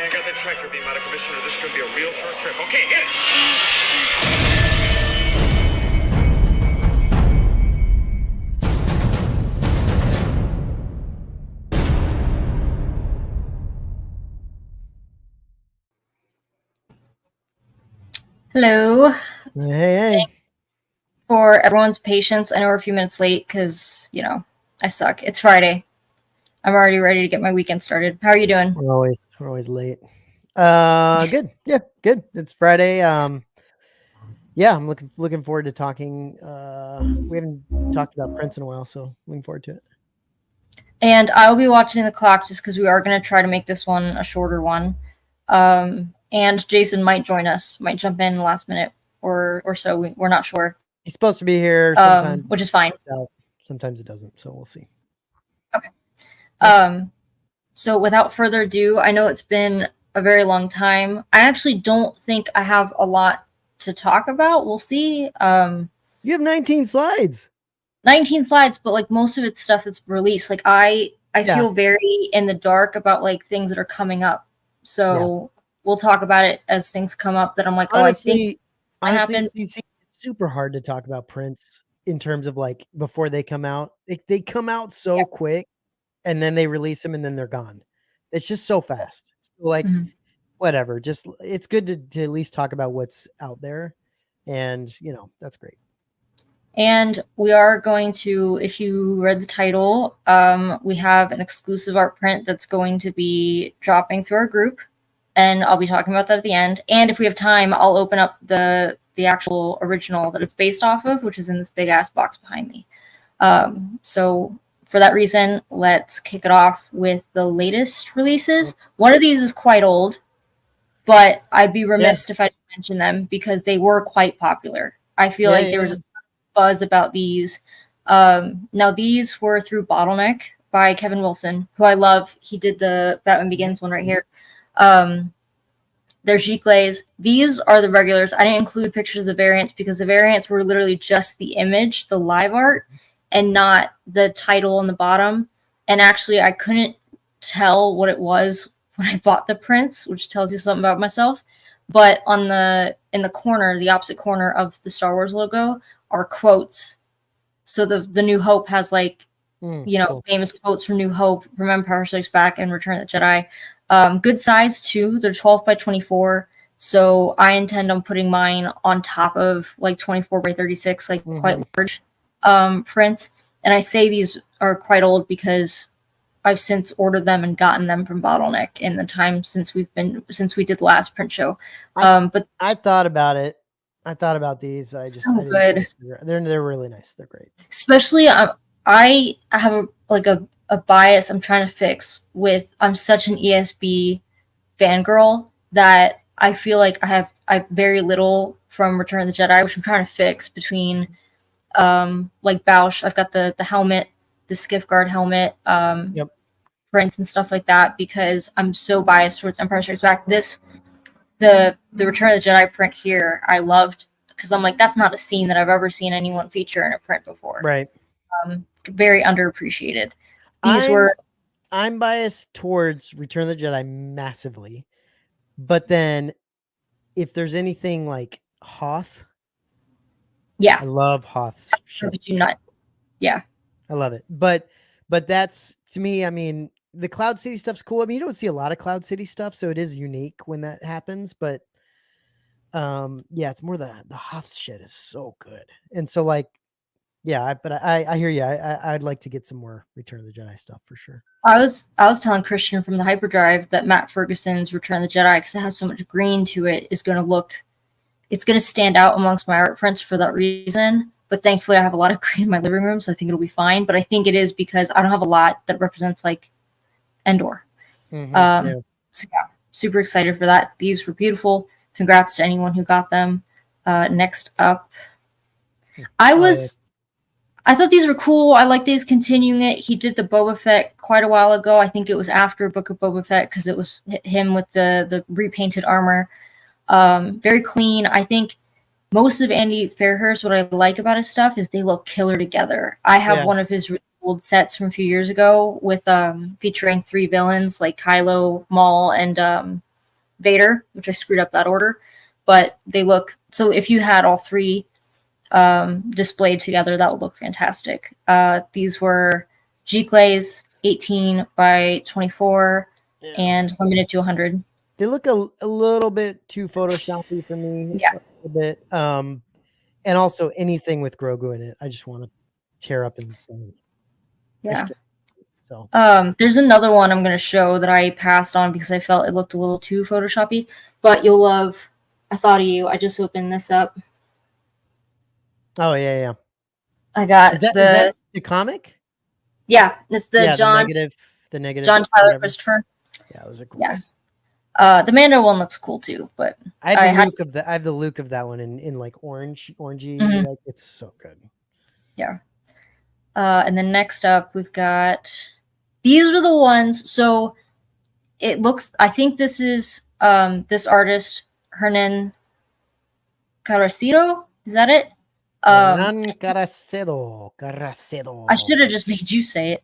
I got that tractor beam out of commission, or this is gonna be a real short trip. Okay, hit it! Hello. Hey. For everyone's patience, I know we're a few minutes late because, I suck. It's Friday. I'm already ready to get my weekend started. How are you doing? We're always late. Good. Yeah, good. It's Friday. Yeah, I'm looking forward to talking. We haven't talked about Prince in a while, so looking forward to it. And I'll be watching the clock just because we are going to try to make this one a shorter one. And Jason might join us, might jump in the last minute or so. We're not sure. He's supposed to be here sometimes, which is fine. Sometimes it doesn't, so we'll see. Okay. Yeah. So without further ado, I know it's been a very long time. I actually don't think I have a lot to talk about. We'll see. You have 19 slides. 19 slides, but like most of it's stuff that's released. Like I feel very in the dark about like things that are coming up. So we'll talk about it as things come up that I'm like, honestly, it's super hard to talk about Prince in terms of like before they come out. They come out so quick and then they release them and then they're gone. It's just so fast. So like whatever, just it's good to at least talk about what's out there. And that's great. And we are going to, if you read the title, we have an exclusive art print that's going to be dropping through our group. And I'll be talking about that at the end. And if we have time, I'll open up the actual original that it's based off of, which is in this big ass box behind me. So for that reason, let's kick it off with the latest releases. One of these is quite old, but I'd be remiss if I didn't mention them because they were quite popular. I feel like there was a buzz about these. Now these were through Bottleneck by Kevin Wilson, who I love. He did the Batman Begins one right here. There's Giclées. These are the regulars. I didn't include pictures of the variants because the variants were literally just the image, the live art, and not the title on the bottom. And actually, I couldn't tell what it was when I bought the prints, which tells you something about myself. But in the corner, the opposite corner of the Star Wars logo are quotes. So the New Hope has like, cool. Famous quotes from New Hope, from Empire Strikes Back and Return of the Jedi. Good size too. They're 12 by 24. So I intend on putting mine on top of like 24 by 36, like quite large prints. And I say these are quite old because I've since ordered them and gotten them from Bottleneck in the time since we did the last print show. But I thought about it. I thought about these, but I just so good. They're really nice. They're great. Especially I have a bias I'm trying to fix with. I'm such an ESB fangirl that I feel like I have very little from Return of the Jedi, which I'm trying to fix between like Bausch. I've got the helmet, the Skiff Guard helmet, prints and stuff like that because I'm so biased towards Empire Strikes Back. The Return of the Jedi print here, I loved because I'm like, that's not a scene that I've ever seen anyone feature in a print before. Right. Very underappreciated. I'm biased towards Return of the Jedi massively, but then if there's anything like Hoth, I love Hoth. Could you not? Yeah, I love it. But that's, to me, I mean, the Cloud City stuff's cool. I mean, you don't see a lot of Cloud City stuff, so it is unique when that happens. But it's more the Hoth shit is so good, and so like. Yeah, but I hear you. I'd like to get some more Return of the Jedi stuff for sure. I was telling Christian from the Hyperdrive that Matt Ferguson's Return of the Jedi, because it has so much green to it, it's going to stand out amongst my art prints for that reason. But thankfully, I have a lot of green in my living room, so I think it'll be fine. But I think it is because I don't have a lot that represents like Endor. So yeah, super excited for that. These were beautiful. Congrats to anyone who got them. Next up, I thought these were cool. I like these continuing it. He did the Boba Fett quite a while ago. I think it was after Book of Boba Fett because it was him with the repainted armor. Very clean. I think most of Andy Fairhurst, what I like about his stuff is they look killer together. I have one of his old sets from a few years ago with featuring 3 villains like Kylo, Maul, and Vader, which I screwed up that order, but they look, so if you had all three displayed together, that would look fantastic. These were G-Clays, 18 by 24, and limited to 100. They look a little bit too photoshoppy for me. Yeah. A bit. And also anything with Grogu in it, I just want to tear up and Yeah. So there's another one I'm gonna show that I passed on because I felt it looked a little too photoshoppy, but you'll love. I thought of you. I just opened this up. Oh yeah. I got is that the comic? Yeah, it's the John the negative John Tyler Christopher. Yeah, those are cool. Yeah. The Mando one looks cool too, but I have the Luke of that one in like orangey, like it's so good. Yeah. And then next up we've got, these are the ones. So it looks, I think this is this artist Hernan Carracero. Is that it? Hernan Carracero. I should have just made you say it.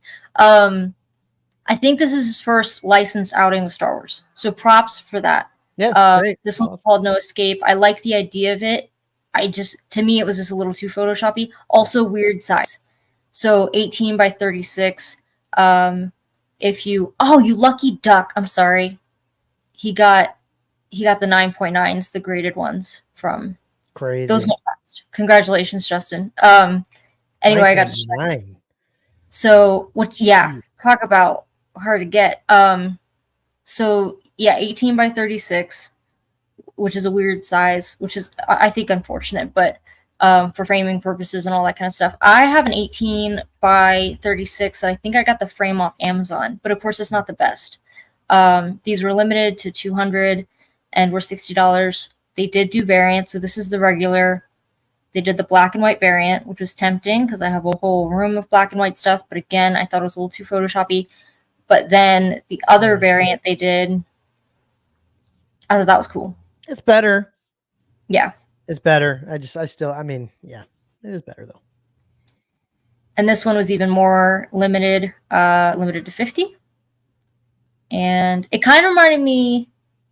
I think this is his first licensed outing with Star Wars. So props for that. Yeah, great. This one's called No Escape. I like the idea of it. To me, it was just a little too photoshoppy. Also weird size. So 18 by 36. You lucky duck. I'm sorry. He got the 9.9s, the graded ones from Crazy. Those went fast. Congratulations, Justin. Anyway, I got to check. So talk about hard to get. 18 by 36, which is a weird size, which is, I think, unfortunate, but for framing purposes and all that kind of stuff. I have an 18 by 36 that I think I got the frame off Amazon, but of course it's not the best. These were limited to 200 and were $60. They did do variants, so this is the regular. They did the black and white variant, which was tempting because I have a whole room of black and white stuff, but again, I thought it was a little too photoshoppy. But then the other variant they did, I thought that was cool. It's better. Yeah. It's better. It is better though. And this one was even more limited to 50. And it kind of reminded me,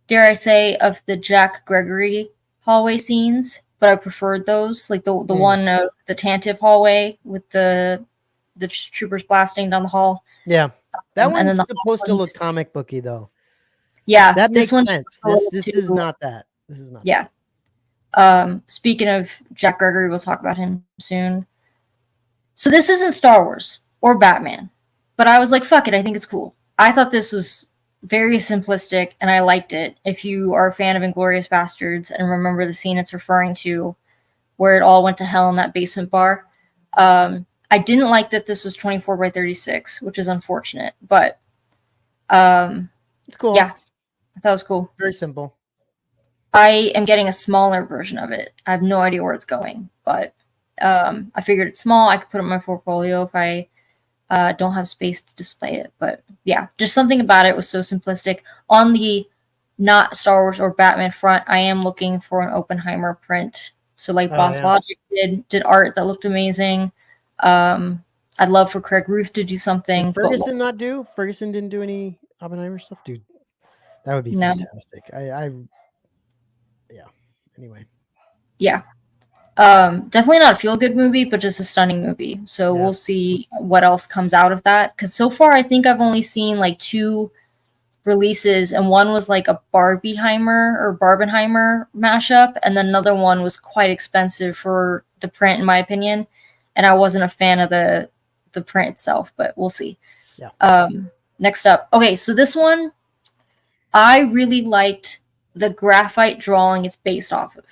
dare I say, of the Jack Gregory hallway scenes, but I preferred those, like the one of the Tantive hallway with the troopers blasting down the hall. Yeah, that one's supposed to look comic booky though. Yeah, that makes sense. This is not that. This is not. Yeah. Speaking of Jack Gregory, we'll talk about him soon. So this isn't Star Wars or Batman, but I was like, fuck it, I think it's cool. I thought this was very simplistic, and I liked it. If you are a fan of Inglourious Bastards and remember the scene it's referring to, where it all went to hell in that basement bar, I didn't like that this was 24 by 36, which is unfortunate, but it's cool. Yeah, I thought it was cool. Very simple. I am getting a smaller version of it. I have no idea where it's going, but I figured it's small. I could put it in my portfolio if I don't have space to display it. But yeah, just something about it was so simplistic. On the not Star Wars or Batman front, I am looking for an Oppenheimer print. So like Boss Logic did art that looked amazing. I'd love for Craig Ruth to do something. Did Ferguson didn't do any Oppenheimer stuff, dude. That would be fantastic. Anyway. Yeah. Definitely not a feel-good movie, but just a stunning movie. So we'll see what else comes out of that. Because so far, I think I've only seen like 2 releases, and one was like a Barbieheimer or Barbenheimer mashup, and then another one was quite expensive for the print, in my opinion. And I wasn't a fan of the print itself, but we'll see. Yeah. Next up. Okay, so this one, I really liked the graphite drawing it's based off of.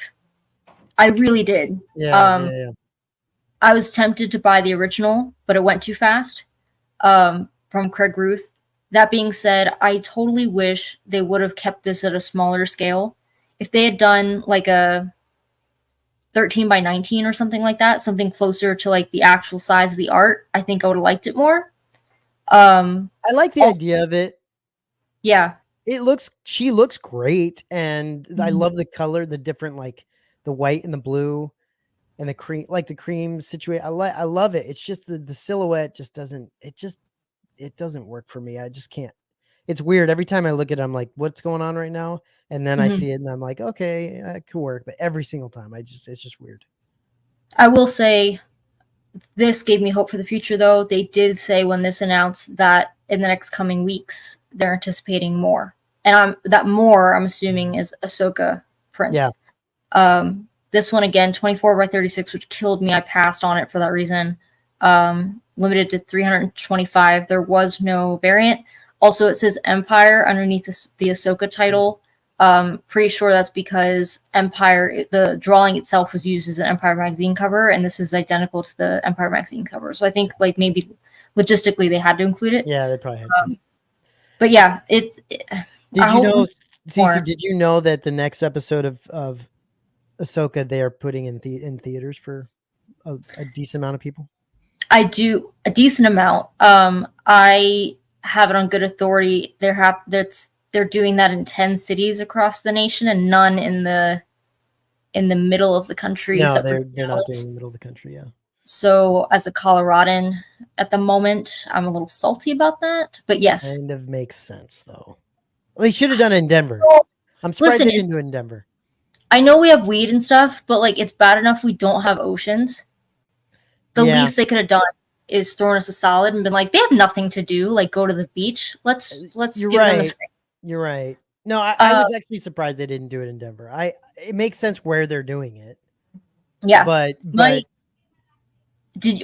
I really did. Yeah. I was tempted to buy the original, but it went too fast from Craig Ruth. That being said, I totally wish they would have kept this at a smaller scale. If they had done like a 13 by 19 or something like that, something closer to like the actual size of the art, I think I would have liked it more. I like the idea of it. Yeah. She looks great, and I love the color, the different, like the white and the blue and the cream, like the cream situation. I love it. It's just the silhouette just doesn't, it doesn't work for me. I just can't. it's weird. Every time I look at it, I'm like, what's going on right now? And then I Mhm. see it and I'm like, okay, it could work. But every single time, it's just weird. I will say this gave me hope for the future, though. They did say when this announced that in the next coming weeks, they're anticipating more. And I'm assuming is Ahsoka Prince. Yeah. This one again, 24/36, which killed me. I passed on it for that reason. Limited to 325. There was no variant. Also, it says Empire underneath the Ahsoka title. Pretty sure that's because Empire, the drawing itself was used as an Empire magazine cover, and this is identical to the Empire magazine cover. So I think like maybe logistically they had to include it. Yeah, they probably had to. But yeah, Did you know, Cece, did you know that the next episode of Ahsoka they are putting in theaters for a decent amount of people? I do a decent amount. I have it on good authority. They're doing that in 10 cities across the nation and none in the middle of the country. No, except they're for not doing the middle of the country. Yeah. So as a Coloradan at the moment, I'm a little salty about that. But yes, Kind of makes sense though. Well, they should have done it in Denver. I'm surprised they didn't do it in Denver. I know we have weed and stuff, but like it's bad enough we don't have oceans. The least they could have done is thrown us a solid and been like, they have nothing to do. Like go to the beach. Let's You're give right. them a screen. You're right. No, I was actually surprised they didn't do it in Denver. It makes sense where they're doing it. Yeah, but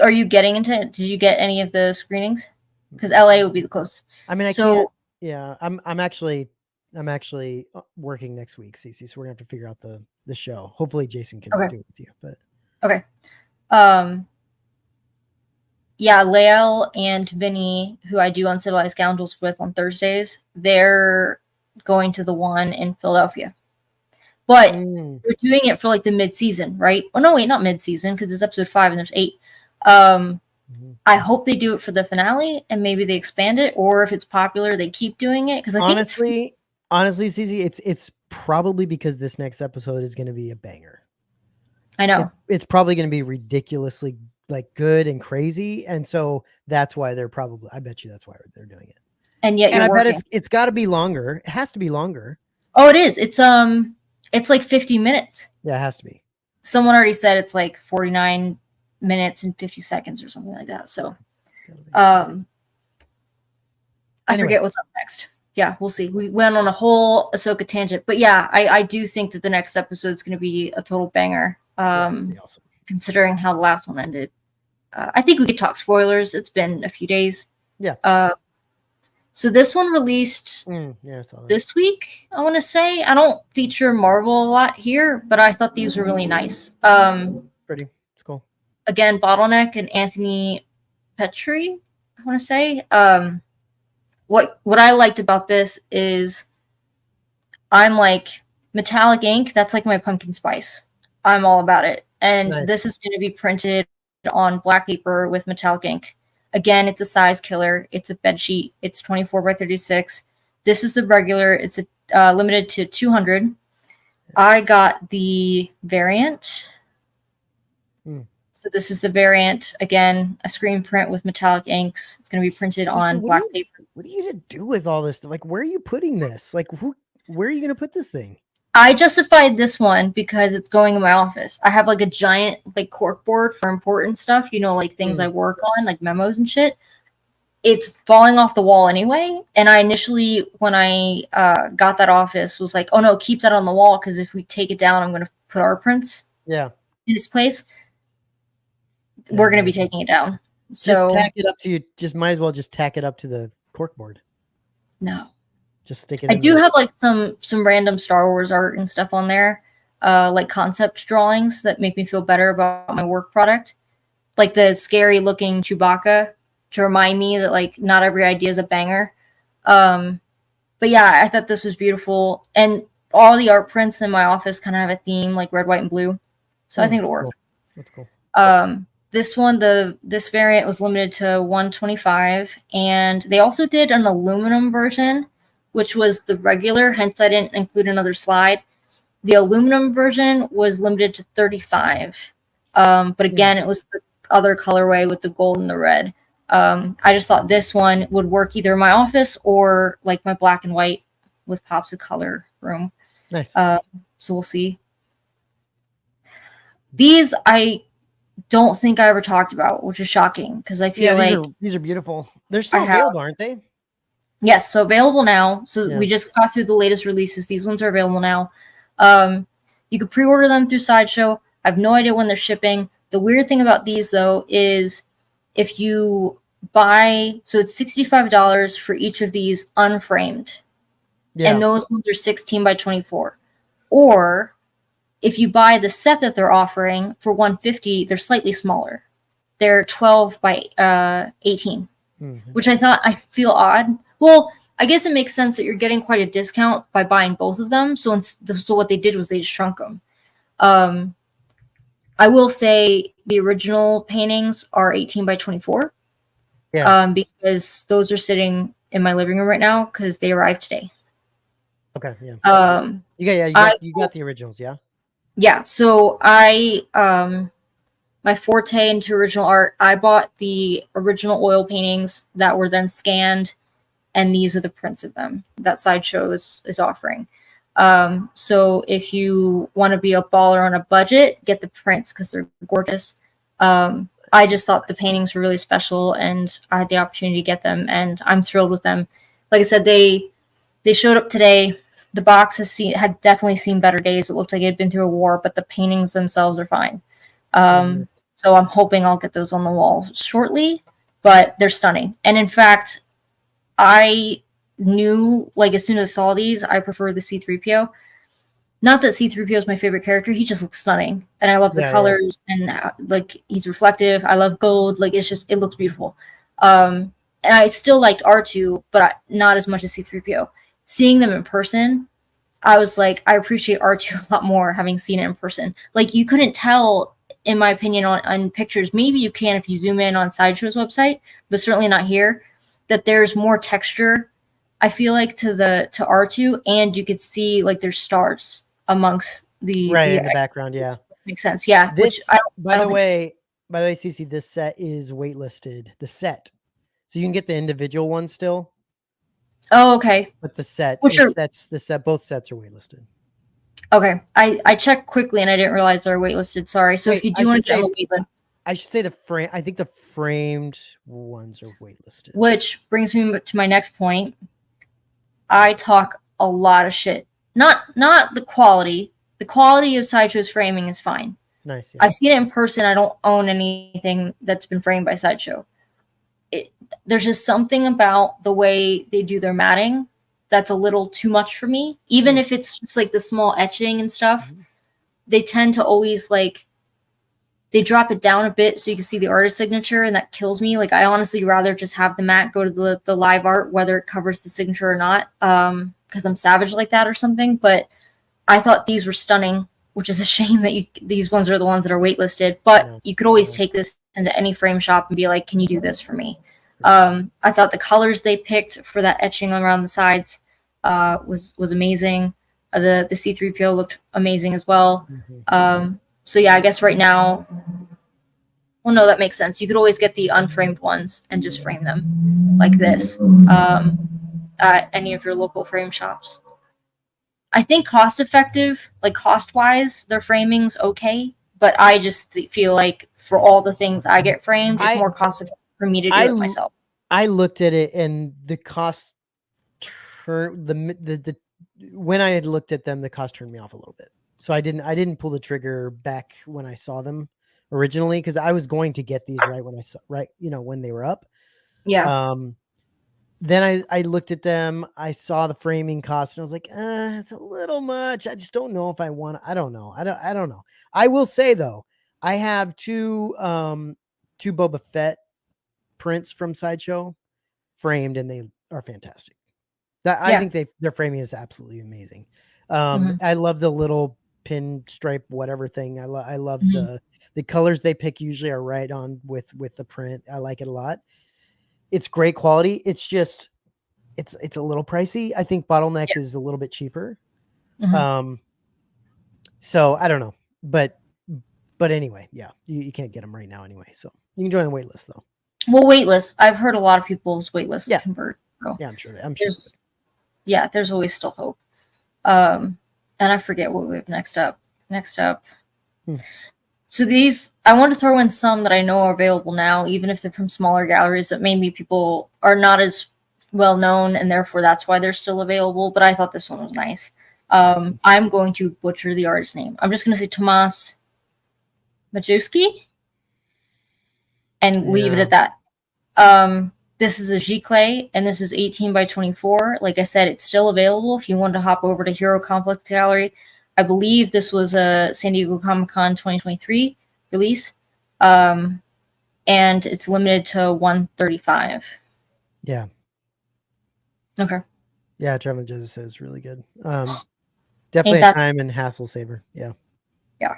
are you getting into? Did you get any of the screenings? Because LA would be the closest. I mean, can't. Yeah, I'm actually working next week, Cece. So we're gonna have to figure out the show. Hopefully, Jason can do it with you. But okay, yeah, Lael and Vinny, who I do Uncivilized Scoundrels with on Thursdays, they're going to the one in Philadelphia. But they're doing it for like the mid-season, right? Oh no, wait, not mid-season because it's episode 5 and there's 8. I hope they do it for the finale and maybe they expand it, or if it's popular, they keep doing it. Because honestly, Cece, it's probably because this next episode is going to be a banger. I know it's probably going to be ridiculously like good and crazy, and so that's why I bet you that's why they're doing it. And yet, I bet it's got to be longer. It has to be longer. Oh, it is. It's like 50 minutes. Yeah, it has to be. Someone already said it's like 49 minutes and 50 seconds or something like that. So, I forget what's up next. Yeah, we'll see. We went on a whole Ahsoka tangent, but yeah, I do think that the next episode is going to be a total banger. Awesome. Considering how the last one ended. I think we could talk spoilers. It's been a few days. Yeah. So this one released this week, I want to say. I don't feature Marvel a lot here, but I thought these were really nice. Pretty. It's cool. Again, Bottleneck and Anthony Petrie, I want to say. What I liked about this is I'm like metallic ink. That's like my pumpkin spice. I'm all about it. And this is going to be printed on black paper with metallic ink. Again, it's a size killer. It's a bed sheet. It's 24/36. This is the regular. It's limited to 200. I got the variant. So this is the variant. Again, a screen print with metallic inks. It's going to be printed on black paper. What are you going to do with all this stuff? Like, where are you putting this? Like, where are you going to put this thing? I justified this one because it's going in my office. I have like a giant like cork board for important stuff, like things I work on, like memos and shit. It's falling off the wall anyway. And I initially, when I got that office, was like, oh no, keep that on the wall because if we take it down, I'm going to put our prints in its place. Yeah, we're going to be taking it down. So just tack it up to you. Just might as well just tack it up to the cork board. No. Just stick it. I do have like some random Star Wars art and stuff on there, like concept drawings that make me feel better about my work product, like the scary looking Chewbacca to remind me that like not every idea is a banger. But yeah, I thought this was beautiful, and all the art prints in my office kind of have a theme like red, white, and blue, so I think it'll work. Cool. That's cool. This one, this variant was limited to 125, and they also did an aluminum version, which was the regular, hence I didn't include another slide. The aluminum version was limited to 35. But again, it was the other colorway with the gold and the red. I just thought this one would work either in my office or like my black and white with pops of color room. Nice. So we'll see. These I don't think I ever talked about, which is shocking because I feel these are beautiful. They're still I have- available, aren't they? Yes, so available now. So Yeah. we just got through the latest releases. These ones are available now. You can pre-order them through Sideshow. I have no idea when they're shipping. The weird thing about these though is if you buy, so it's $65 for each of these unframed. Yeah. And those ones are 16 by 24. Or if you buy the set that they're offering for $150, they're slightly smaller. They're 12 by 18, which I feel odd. Well, I guess it makes sense that you're getting quite a discount by buying both of them. So what they did was they just shrunk them. I will say the original paintings are 18 by 24. Yeah. Because those are sitting in my living room right now because they arrived today. Okay. Yeah. You got the originals, yeah? Yeah. So my forte into original art, I bought the original oil paintings that were then scanned, and these are the prints of them that Sideshow is offering. So if you want to be a baller on a budget, get the prints because they're gorgeous. I just thought the paintings were really special, and I had the opportunity to get them, and I'm thrilled with them. Like I said, they showed up today. The box had definitely seen better days. It looked like it had been through a war, but the paintings themselves are fine. So I'm hoping I'll get those on the wall shortly, but they're stunning. And in fact, I knew, like, as soon as I saw these, I prefer the C-3PO. Not that C-3PO is my favorite character. He just looks stunning. And I love the colors and like he's reflective. I love gold. Like it looks beautiful. And I still liked R2, but not as much as C-3PO. Seeing them in person, I was like, I appreciate R2 a lot more having seen it in person. Like you couldn't tell, in my opinion, on pictures. Maybe you can if you zoom in on Sideshow's website, but certainly not here, that there's more texture, I feel like, to R2, and you could see like there's stars amongst the in the background. Yeah, makes sense. Yeah. By the way, Cece, this set is waitlisted. The set, so you can get the individual one still. Oh, okay. But the set, both sets are waitlisted. Okay, I checked quickly and I didn't realize they're waitlisted. Sorry. So if you do want to get on the waitlist, I should say the frame. I think the framed ones are waitlisted. Which brings me to my next point. I talk a lot of shit. Not the quality. The quality of Sideshow's framing is fine. It's nice. Yeah. I've seen it in person. I don't own anything that's been framed by Sideshow. There's just something about the way they do their matting that's a little too much for me. Even if it's just like the small etching and stuff, they tend to always they drop it down a bit so you can see the artist signature, and that kills me. Like I honestly rather just have the mat go to the live art, whether it covers the signature or not, because I'm savage like that or something. But I thought these were stunning, which is a shame that these ones are the ones that are waitlisted. But you could always take this into any frame shop and be like, can you do this for me? I thought the colors they picked for that etching around the sides was amazing. The C-3PO looked amazing as well. So yeah, I guess right now, well, no, that makes sense. You could always get the unframed ones and just frame them like this at any of your local frame shops. I think cost-effective, like cost-wise, their framing's okay, but I just feel like for all the things I get framed, it's more cost-effective for me to do it myself. I looked at it and the cost when I had looked at them, the cost turned me off a little bit. So I didn't pull the trigger back when I saw them originally, because I was going to get these when they were up. Yeah. Then I looked at them, I saw the framing cost, and I was like, it's a little much. I just don't know if I want to. I don't know. I don't know. I will say though, I have two Boba Fett prints from Sideshow framed, and they are fantastic. I think their framing is absolutely amazing. I love the little pinstripe whatever thing. I love the colors they pick usually are right on with the print. I like it a lot. It's great quality. It's just it's a little pricey. I think Bottleneck is a little bit cheaper. So I don't know, but anyway, yeah, you can't get them right now anyway. So you can join the wait list though. Well, waitlist. I've heard a lot of people's waitlists Yeah. convert. So Yeah, I'm sure. I'm sure. there's always still hope. And I forget what we have next up. Hmm. So these, I want to throw in some that I know are available now, even if they're from smaller galleries that maybe people are not as well known, and therefore that's why they're still available. But I thought this one was nice. I'm going to butcher the artist name. I'm just going to say Tomas Majewski and leave it Yeah. at that. This is a Giclée, and this is 18 by 24. Like I said, it's still available if you want to hop over to Hero Complex Gallery. I believe this was a San Diego Comic-Con 2023 release, and it's limited to 135. Yeah. Okay. Yeah, Traveling Joseph says it's really good. Definitely a time and hassle saver. Yeah. Yeah.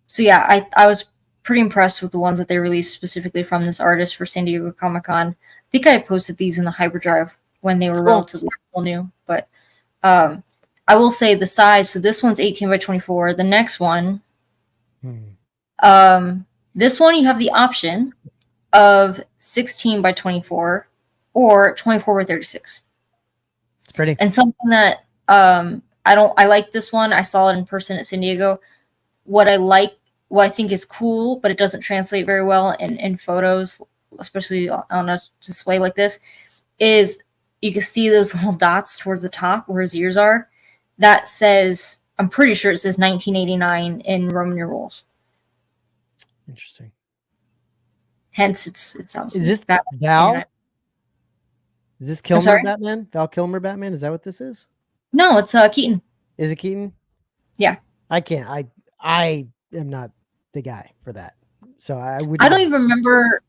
So yeah, I was pretty impressed with the ones that they released specifically from this artist for San Diego Comic-Con. I think I posted these in the Hyperdrive when they were relatively still new, but I will say the size. So this one's 18 by 24. The next one, this one you have the option of 16 by 24 or 24 by 36. It's pretty. And something that I like this one. I saw it in person at San Diego. What I think is cool, but it doesn't translate very well in photos, especially on a display like this, is you can see those little dots towards the top where his ears are. That says, I'm pretty sure it says 1989 in Roman numerals. Interesting. Hence, it's obviously. Is this Val? Is this Kilmer Batman? Val Kilmer Batman? Is that what this is? No, it's Keaton. Is it Keaton? Yeah. I can't. I am not the guy for that. So I don't even remember.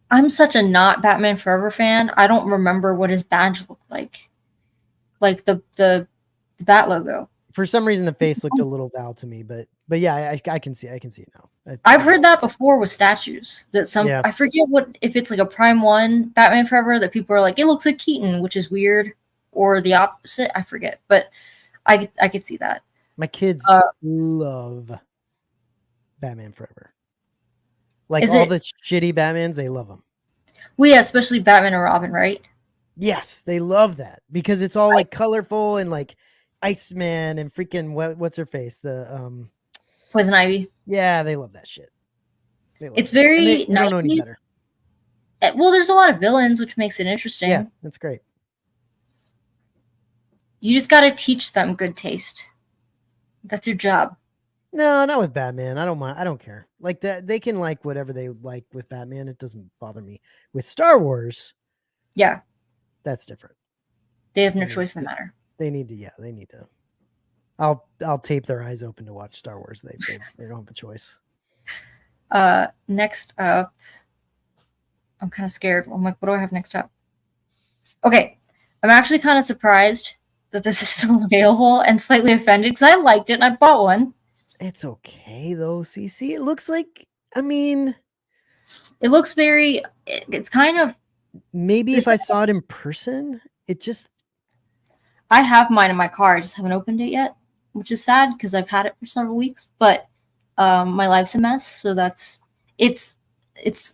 I'm such a not Batman Forever fan. I don't remember what his badge looked like. Like the bat logo. For some reason, the face looked a little Val to me, but yeah, I can see it now. I've heard that before with statues. That I forget if it's like a Prime 1 Batman Forever that people are like, it looks like Keaton, which is weird, or the opposite. I forget, but I could see that. My kids love Batman Forever. Like the shitty Batmans, they love them. Well, yeah, especially Batman and Robin, right? Yes, they love that because it's all like colorful and like Iceman and freaking what's her face, the Poison Ivy. Yeah, they love that shit. It's very they don't know any better. Well, there's a lot of villains, which makes it interesting. Yeah, that's great. You just got to teach them good taste. That's your job. No, not with Batman. I don't mind. I don't care. Like that, they can like whatever they like with Batman. It doesn't bother me. With Star Wars, yeah, that's different. They have no choice in the matter. They need to. Yeah, they need to. I'll tape their eyes open to watch Star Wars. They don't have a choice. Next up, I'm kind of scared. I'm like, what do I have next up? Okay, I'm actually kind of surprised that this is still available and slightly offended because I liked it and I bought one. It's okay though, CC. It looks like, I mean, it looks very. It's kind of. Maybe if I saw it in person, it just. I have mine in my car. I just haven't opened it yet, which is sad because I've had it for several weeks. But my life's a mess, so it's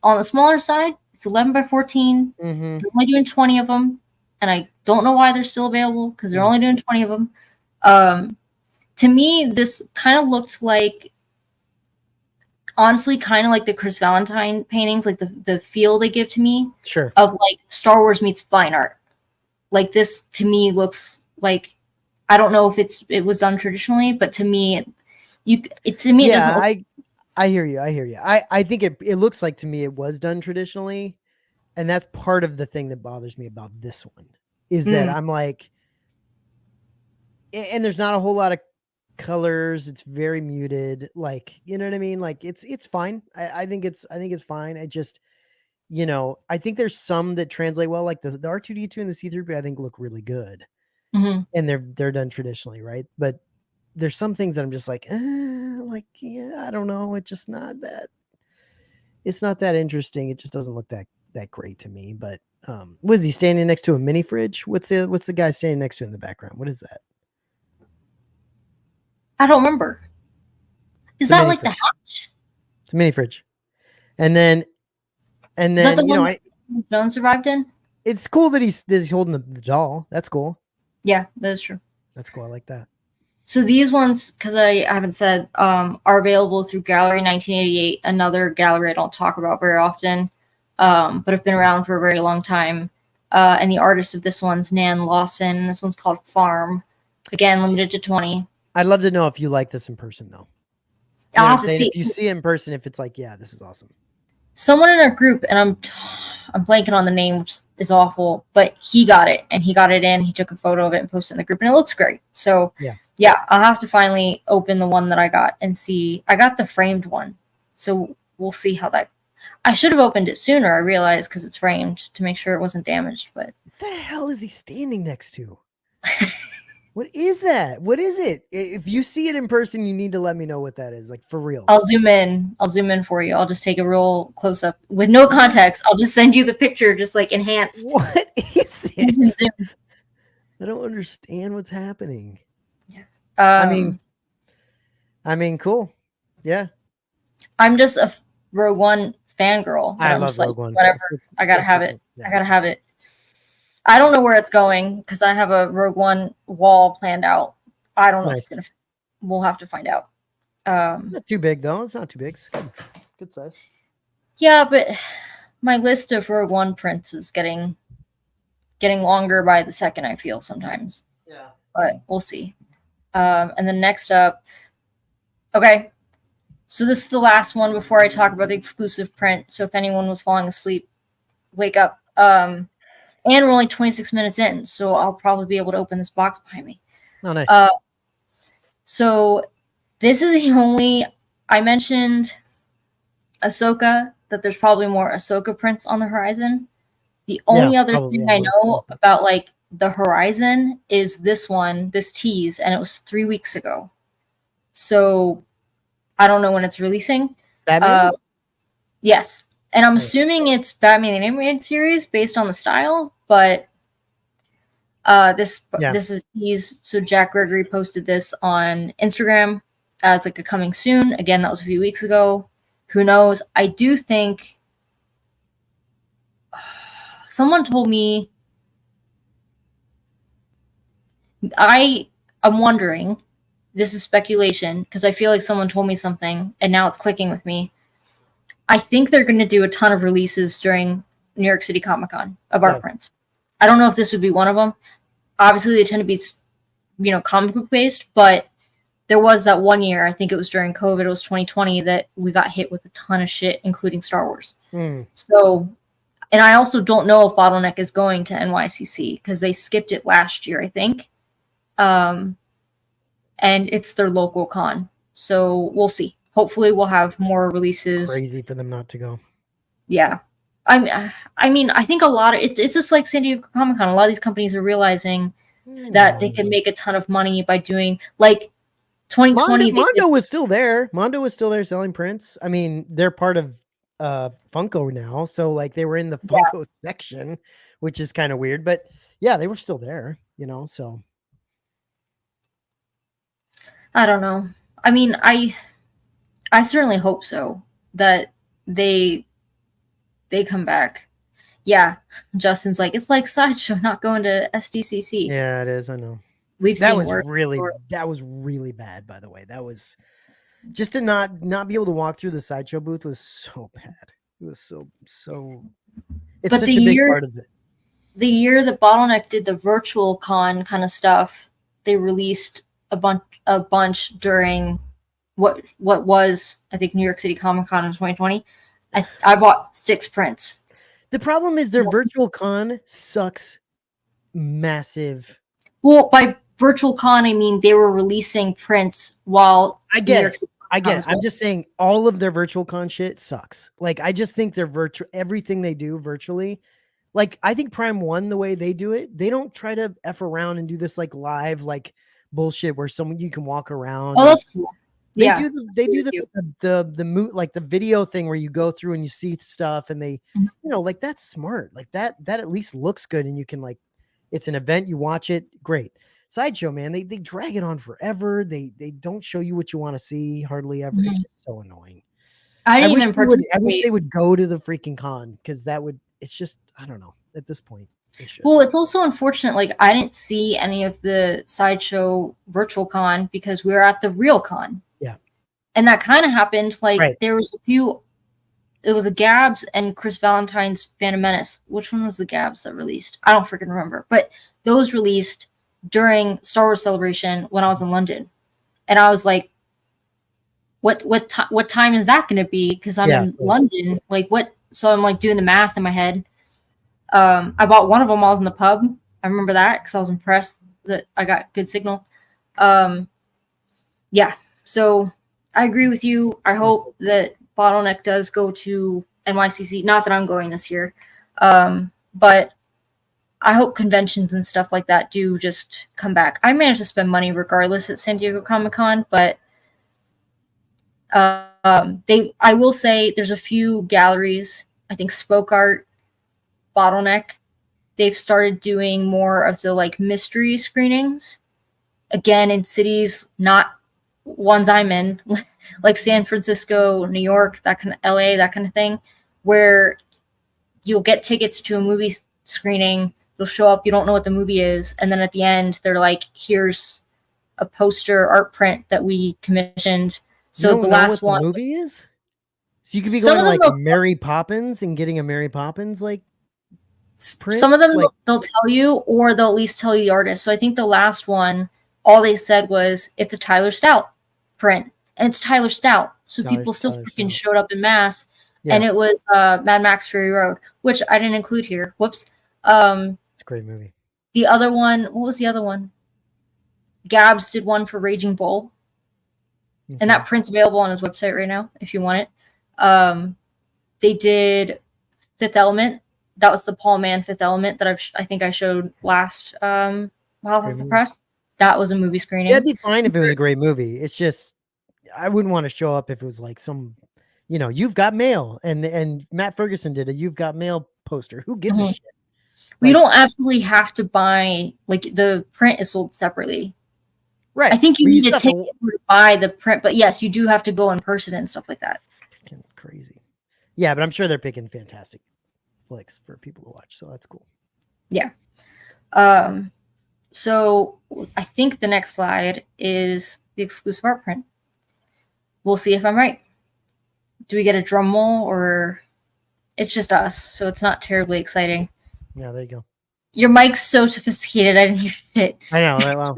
on the smaller side. It's 11 by 14. Mm-hmm. They're only doing 20 of them, and I don't know why they're still available because they're only doing 20 of them. To me, this kind of looked like, honestly, kind of like the Chris Valentine paintings, like the feel they give to me. Sure. Of like Star Wars meets fine art. Like this, to me, looks like, I don't know if it was done traditionally, but to me, it doesn't look. I hear you. I think it looks like to me it was done traditionally, and that's part of the thing that bothers me about this one is that I'm like, and there's not a whole lot of colors. It's very muted. Like, you know what I mean? Like it's fine. I think it's fine. I just, I think there's some that translate well. Like the R2D2 and the C3PO, I think look really good, and they're done traditionally, right? But there's some things that I'm just like, I don't know. It's just not that. It's not that interesting. It just doesn't look that great to me. But was he standing next to a mini fridge? What's the guy standing next to in the background? What is that? I don't remember. Is that like the hatch? It's a mini fridge. And then Is that the you know, one Jones survived in? it's cool that he's holding the doll. That's cool. Yeah, that is true. That's cool. I like that. So these ones, because I haven't said, are available through Gallery 1988, another gallery I don't talk about very often, but have been around for a very long time. And the artist of this one's Nan Lawson. This one's called Farm. Again, limited to 20. I'd love to know if you like this in person, though. I'll have to see. If you see it in person, if it's like, yeah, this is awesome. Someone in our group, and I'm blanking on the name, which is awful, but he got it, and he got it in. He took a photo of it and posted it in the group, and it looks great. So yeah, I'll have to finally open the one that I got and see. I got the framed one, so we'll see how that. I should have opened it sooner. I realized because it's framed to make sure it wasn't damaged. But what the hell is he standing next to? What is that? What is it? If you see it in person, you need to let me know what that is. Like, for real. I'll zoom in. I'll zoom in for you. I'll just take a real close up with no context. I'll just send you the picture, just like enhanced. What is it? I don't understand what's happening. Yeah. I mean, cool. Yeah. I'm just a Rogue One fangirl. I love Rogue One. Whatever. I gotta have it. Yeah. I gotta have it. I don't know where it's going because I have a Rogue One wall planned out. I don't know if it's gonna. We'll have to find out. Not too big though. It's not too big. It's good size. Yeah, but my list of Rogue One prints is getting longer by the second, I feel sometimes. Yeah. But we'll see. And then next up, okay. So this is the last one before I talk about the exclusive print. So if anyone was falling asleep, wake up. And we're only 26 minutes in, so I'll probably be able to open this box behind me. Oh, nice. So this is the only... I mentioned Ahsoka, that there's probably more Ahsoka prints on the horizon. The only other thing I know about, like, the horizon is this one, this tease, and it was 3 weeks ago. So I don't know when it's releasing. Batman? Yes. And I'm assuming it's Batman animated series based on the style, but this is tease. So Jack Gregory posted this on Instagram as like a coming soon. Again, that was a few weeks ago. Who knows? I do think someone told me. I'm wondering. This is speculation because I feel like someone told me something and now it's clicking with me. I think they're going to do a ton of releases during New York City Comic Con of art prints. I don't know if this would be one of them. Obviously, they tend to be, comic book based, but there was that one year, I think it was during COVID, it was 2020, that we got hit with a ton of shit, including Star Wars. So, and I also don't know if Bottleneck is going to NYCC because they skipped it last year, I think. And it's their local con. So we'll see. Hopefully we'll have more releases. Crazy for them not to go. Yeah. I mean, I think a lot of it's just like San Diego Comic Con. A lot of these companies are realizing that they can make a ton of money by doing, like, 2020. Mondo was still there. Mondo was still there selling prints. I mean, they're part of Funko now, so like they were in the Funko section, which is kind of weird. But yeah, they were still there. So I don't know. I mean, I certainly hope so that they come back. Yeah, Justin's like, it's like Sideshow not going to SDCC. Yeah, it is. I know. We've that seen was worse. That was really bad, by the way. That was just to not be able to walk through the Sideshow booth was so bad. It was so. It's such a big part of it. The year that Bottleneck did the virtual con kind of stuff, they released a bunch during what was, I think, New York City Comic Con in 2020. I bought 6 prints. The problem is their virtual con sucks massive. Well, by virtual con, I mean they were releasing prints while I get it. I'm just saying all of their virtual con shit sucks. Like, I just think their everything they do virtually. Like, I think Prime One, the way they do it, they don't try to F around and do this like live like bullshit where you can walk around. Oh, that's cool. They do the like the video thing where you go through and you see stuff and they, like, that's smart. Like that at least looks good and you can, like, it's an event, you watch it, great. Sideshow, man, they drag it on forever. They don't show you what you want to see hardly ever. It's just so annoying. I didn't even I participate. wish they would go to the freaking con, because that would. It's just, I don't know. At this point, they should. Well, it's also unfortunate. Like, I didn't see any of the Sideshow virtual con because we were at the real con. Yeah. And that kind of happened. Like, Right. there was a few. It was a Gabs and Chris Valentine's Phantom Menace. Which one was the Gabs that released? I don't freaking remember. But those released during Star Wars Celebration when I was in London, and I was like, "What time is that going to be?" Because I'm in London. Like, what? So I'm like doing the math in my head. I bought one of them while I was in the pub. I remember that because I was impressed that I got good signal. Yeah, so I agree with you. I hope that Bottleneck does go to NYCC. Not that I'm going this year, but I hope conventions and stuff like that do just come back. I managed to spend money regardless at San Diego Comic-Con, but I will say there's a few galleries. I think Spoke Art, Bottleneck, they've started doing more of the like mystery screenings. Again, in cities, not ones I'm in, like San Francisco, New York, that kind of LA, that kind of thing, where you'll get tickets to a movie screening, you'll show up, you don't know what the movie is, and then at the end, they're like, here's a poster art print that we commissioned. So you don't the know last what one the movie is? So you could be going to like Mary Poppins and getting a Mary Poppins like print? Some of them like, they'll tell you, or they'll at least tell you the artist. So I think the last one, all they said was it's a Tyler Stout print, and it's Tyler Stout. So people still freaking showed up in mass, and it was Mad Max Fury Road, which I didn't include here. Whoops. It's a great movie. The other one, what was the other one? Gabs did one for Raging Bull, and that print's available on his website right now if you want it. They did Fifth Element. That was the Paul Mann Fifth Element that I think I showed last House of the Press. That was a movie screening. Yeah, it'd be fine if it was a great movie. It's just I wouldn't want to show up if it was like some, You've Got Mail and Matt Ferguson did a You've Got Mail poster. Who gives a shit? You don't absolutely have to buy, like, the print is sold separately. Right. I think you need to take it to buy the print, but yes, you do have to go in person and stuff like that. Freaking crazy. Yeah, but I'm sure they're picking fantastic flicks for people to watch, so that's cool. Yeah. So I think the next slide is the exclusive art print. We'll see if I'm right. Do we get a drum roll, or it's just us, so it's not terribly exciting? Yeah, there you go. Your mic's so sophisticated, I didn't hear it. I know, right? Wow.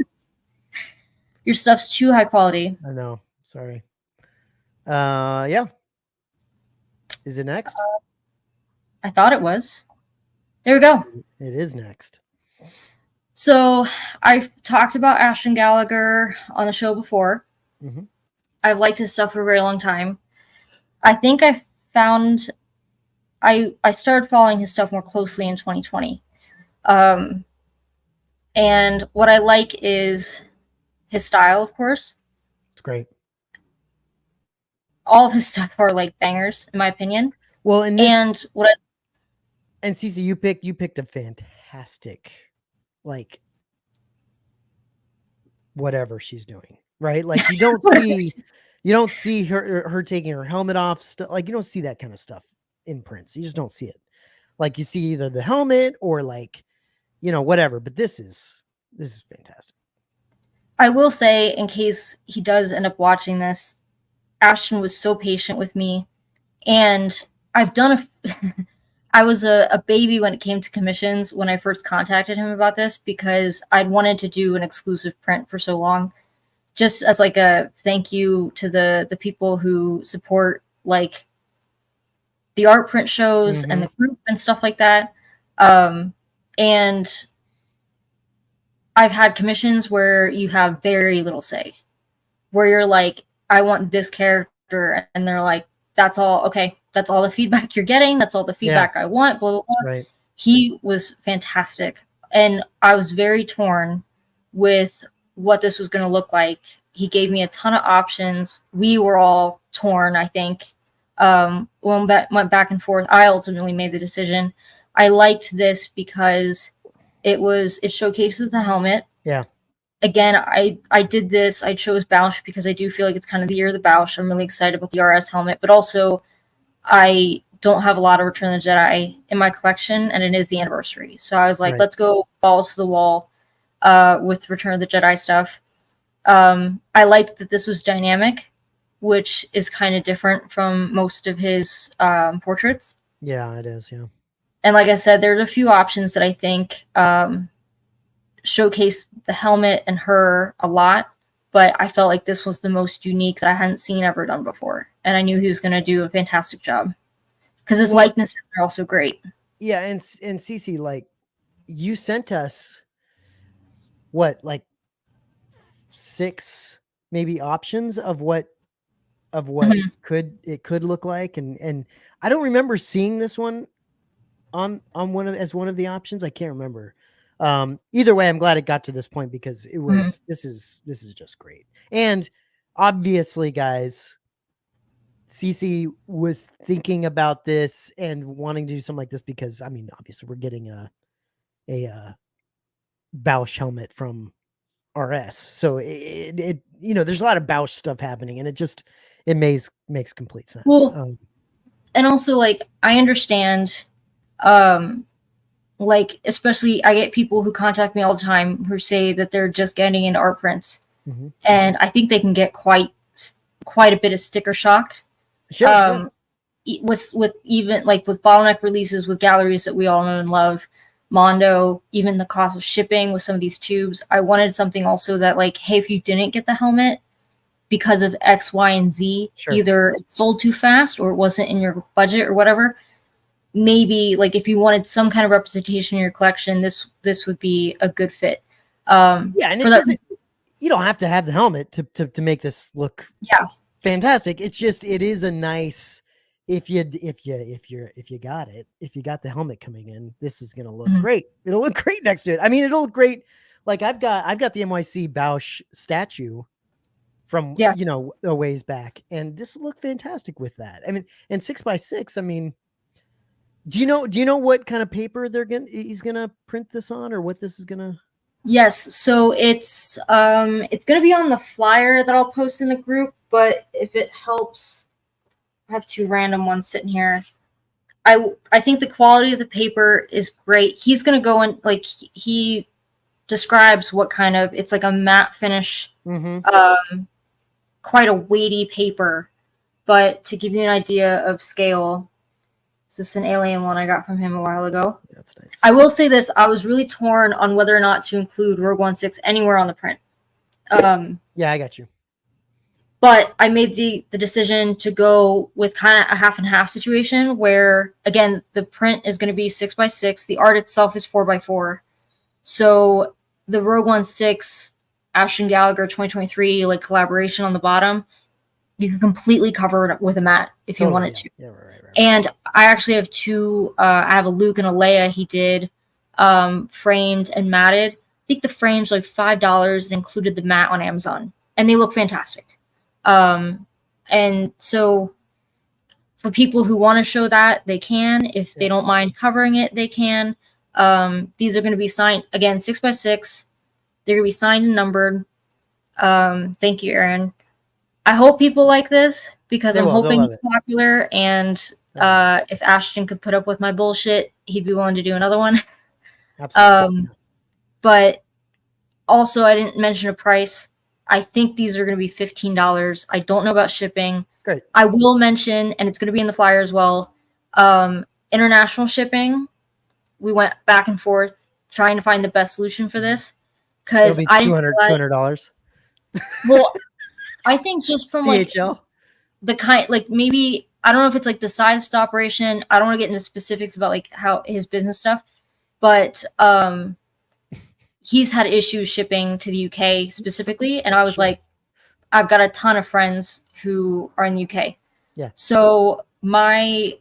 Your stuff's too high quality. I know. Sorry. Yeah. Is it next? I thought it was. There we go. It is next. So I've talked about Ashton Gallagher on the show before. Mm-hmm. I've liked his stuff for a very long time. I think I started following his stuff more closely in 2020. And what I like is his style, of course. It's great. All of his stuff are like bangers, in my opinion. Well, and Cece, you picked a fantastic, like, whatever she's doing, right? Like, you don't see her taking her helmet off, like, you don't see that kind of stuff in prints. You just don't see it. Like, you see either the helmet or like, whatever. But this is fantastic. I will say, in case he does end up watching this, Ashton was so patient with me, and I've done I was a baby when it came to commissions when I first contacted him about this, because I'd wanted to do an exclusive print for so long, just as like a thank you to the people who support like the art print shows and the group and stuff like that. And I've had commissions where you have very little say, where you're like, I want this character, and they're like, that's all, okay, that's all the feedback you're getting, that's all the feedback I want, blah, blah, blah. Right. He was fantastic, and I was very torn with what this was going to look like. He gave me a ton of options. We were all torn, I think. When went back and forth, I ultimately made the decision. I liked this because it showcases the helmet. Yeah. again, I did this. I chose Bausch because I do feel like it's kind of the year of the Bausch. I'm really excited about the RS helmet, but also I don't have a lot of Return of the Jedi in my collection, and it is the anniversary. So I was like, let's go balls to the wall with Return of the Jedi stuff. I liked that this was dynamic, which is kind of different from most of his portraits. Yeah, it is. Yeah. And like I said, there's a few options that I think showcase the helmet and her a lot, but I felt like this was the most unique that I hadn't seen ever done before, and I knew he was going to do a fantastic job because his likenesses are also great. Yeah, and Cece, like, you sent us what, like 6 maybe options of what it could look like, and I don't remember seeing this one on one of the options. I can't remember. Either way, I'm glad it got to this point because it was this is just great. And obviously, guys, Cece was thinking about this and wanting to do something like this because, I mean, obviously we're getting a Bausch helmet from RS, so it there's a lot of Bausch stuff happening, and it makes complete sense. Well, and also, like, I understand, like, especially I get people who contact me all the time who say that they're just getting into art prints, and I think they can get quite a bit of sticker shock. Sure. With even like with bottleneck releases with galleries that we all know and love, Mondo, even the cost of shipping with some of these tubes. I wanted something also that, like, hey, if you didn't get the helmet because of X, Y, and Z, either it sold too fast or it wasn't in your budget or whatever, maybe, like, if you wanted some kind of representation in your collection, this would be a good fit. And you don't have to have the helmet to make this look fantastic. It's just, it is a nice, if you got the helmet coming in, this is going to look great. It'll look great next to it. I mean, it'll look great. Like, I've got the NYC Bausch statue from, a ways back, and this will look fantastic with that. I mean, and 6x6, I mean, do you know what kind of paper he's going to print this on, or what this is going to? Yes. So it's going to be on the flyer that I'll post in the group, but if it helps, I have 2 random ones sitting here. I think the quality of the paper is great. He's going to go in, like, he describes what kind of, it's like a matte finish, quite a weighty paper, but to give you an idea of scale, is this an alien one I got from him a while ago? That's nice. I will say this, I was really torn on whether or not to include Rogue One 6 anywhere on the print. Yeah, I got you. But I made the decision to go with kind of a half and half situation where, again, the print is going to be 6x6. The art itself is 4x4. So the Rogue One 6 Ashton Gallagher 2023 like collaboration on the bottom, you can completely cover it with a matte if you wanted to. Yeah, right. And I actually have 2. I have a Luke and a Leia he did framed and matted. I think the frames were like $5 and included the matte on Amazon, and they look fantastic. And so for people who want to show that, they can. If they don't mind covering it, they can. These are going to be signed, again, 6x6. They're going to be signed and numbered. Thank you, Aaron. I hope people like this because I'm hoping it's popular. And if Ashton could put up with my bullshit, he'd be willing to do another one. Absolutely. But also, I didn't mention a price. I think these are going to be $15. I don't know about shipping. Great. I will mention, and it's going to be in the flyer as well, international shipping. We went back and forth trying to find the best solution for this. Because it'll be $200. Well, I think just from like DHL? The kind, like, maybe, I don't know if it's like the size of the operation. I don't want to get into specifics about like how his business stuff, but he's had issues shipping to the UK specifically. And I was like, I've got a ton of friends who are in the UK. Yeah. So my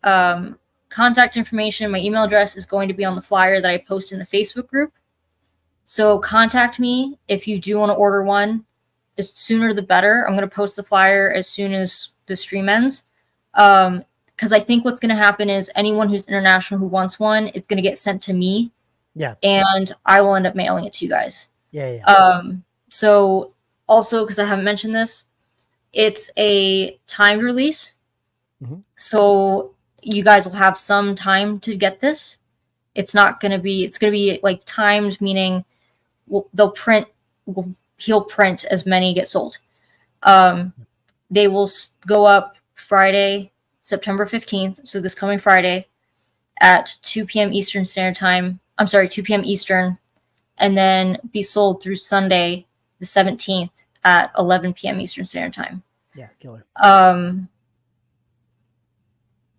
contact information, my email address is going to be on the flyer that I post in the Facebook group. So contact me if you do want to order one. The sooner the better. I'm going to post the flyer as soon as the stream ends. Because I think what's going to happen is anyone who's international who wants one, it's going to get sent to me. Yeah. And I will end up mailing it to you guys. Yeah. So also, because I haven't mentioned this, it's a timed release. Mm-hmm. So you guys will have some time to get this. It's not going to be, it's going to be like timed, meaning they'll print, he'll print as many get sold. They will go up Friday, September 15th. So this coming Friday at 2 p.m. Eastern Standard Time. I'm sorry, 2 p.m. Eastern, and then be sold through Sunday, the 17th at 11 p.m. Eastern Standard Time. Yeah, killer.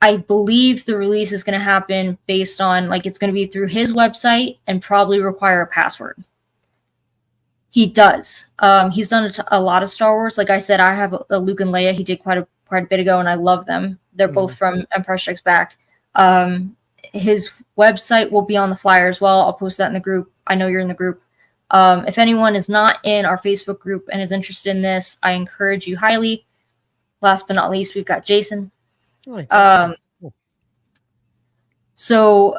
I believe the release is going to happen based on, like, it's going to be through his website and probably require a password. He does. He's done a lot of Star Wars. Like I said, I have a Luke and Leia. He did quite a bit ago, and I love them. They're both from Empire Strikes Back. His website will be on the flyer as well. I'll post that in the group. I know you're in the group. If anyone is not in our Facebook group and is interested in this, I encourage you highly. Last but not least, we've got Jason. So,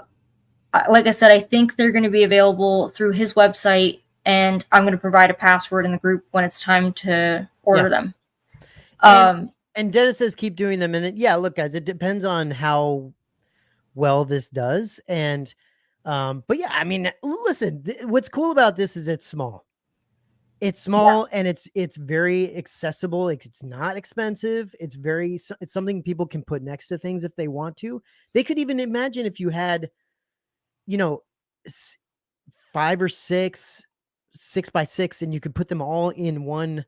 like I said, I think they're going to be available through his website, and I'm going to provide a password in the group when it's time to order them. And Dennis says keep doing them. And yeah, look, guys, it depends on how well this does. And but yeah, I mean, listen, what's cool about this is it's small. It's small, and it's very accessible. It's not expensive. It's something people can put next to things if they want to. They could even imagine if you had, 5 or 6 6x6, and you could put them all in one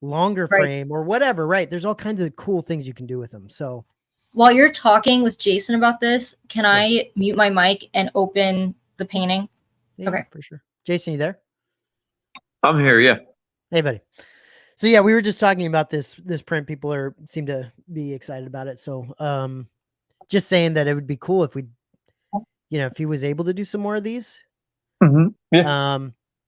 longer frame or whatever, right? There's all kinds of cool things you can do with them. So while you're talking with Jason about this, can I mute my mic and open the painting? Yeah, okay, for sure. Jason, you there? I'm here. Yeah. Hey, buddy. So yeah, we were just talking about this print. People seem to be excited about it. So just saying that it would be cool if we, if he was able to do some more of these. Yeah.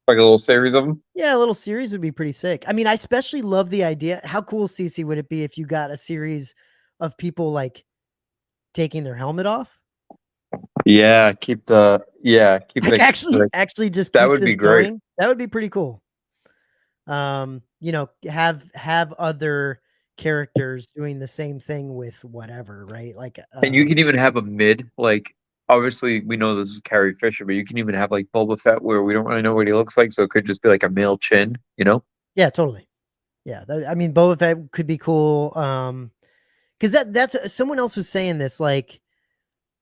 Like a little series of them. Yeah, a little series would be pretty sick. I mean, I especially love the idea. How cool, Cece, would it be if you got a series of people like taking their helmet off? Yeah, keep the actually just that would be great. Going. That would be pretty cool. Have other characters doing the same thing with whatever, right? Like, and you can even have a mid, like, obviously we know this is Carrie Fisher, but you can even have like Boba Fett where we don't really know what he looks like, so it could just be like a male chin, Yeah, totally. Yeah, I mean, Boba Fett could be cool. Because that's someone else was saying this, like,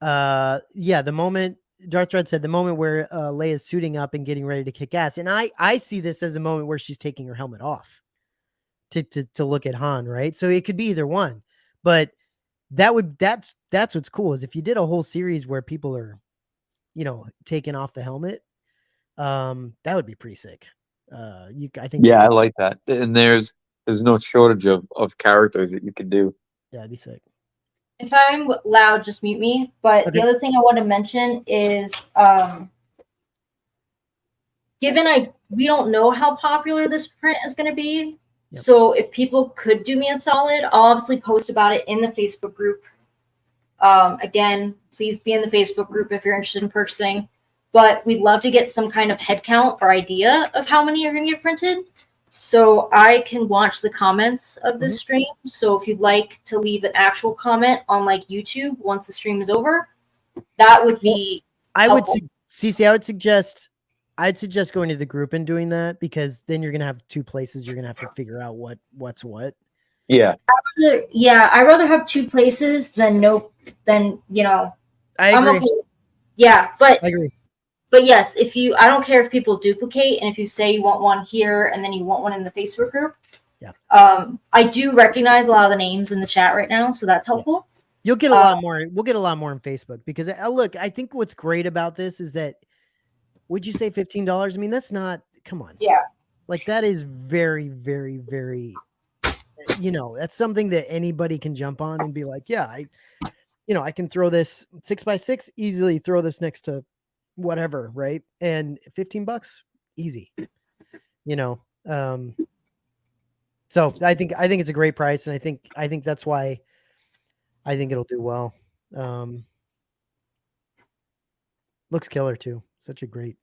the moment Darth Dread said, the moment where Leia's suiting up and getting ready to kick ass, and I see this as a moment where she's taking her helmet off to look at Han, right? So it could be either one, but that's what's cool is if you did a whole series where people are, taking off the helmet, that would be pretty sick. I think. Yeah, I like that, and there's no shortage of characters that you could do. Yeah, that'd be sick. If I'm loud, just mute me. But the other thing I want to mention is, we don't know how popular this print is going to be. Yep. So if people could do me a solid, I'll obviously post about it in the Facebook group. Again, please be in the Facebook group if you're interested in purchasing. But we'd love to get some kind of head count or idea of how many are going to get printed, so I can watch the comments of this stream. So if you'd like to leave an actual comment on like YouTube once the stream is over, that would be helpful. I'd suggest going to the group and doing that, because then you're going to have two places. You're going to have to figure out what's what. Yeah. I'd rather have two places than I agree. Okay. Yeah, but I agree. But yes, I don't care if people duplicate, and if you say you want one here and then you want one in the Facebook group. Yeah. I do recognize a lot of the names in the chat right now, so that's helpful. Yeah. You'll get a lot more. We'll get a lot more on Facebook, because look, I think what's great about this is that, would you say $15? I mean, that's not, come on. Yeah. Like, that is very, very, very, that's something that anybody can jump on and be like, yeah, I can throw this 6x6, easily throw this next to whatever, right? And $15, easy. So I think it's a great price, and I think that's why I think it'll do well. Looks killer too. Such a great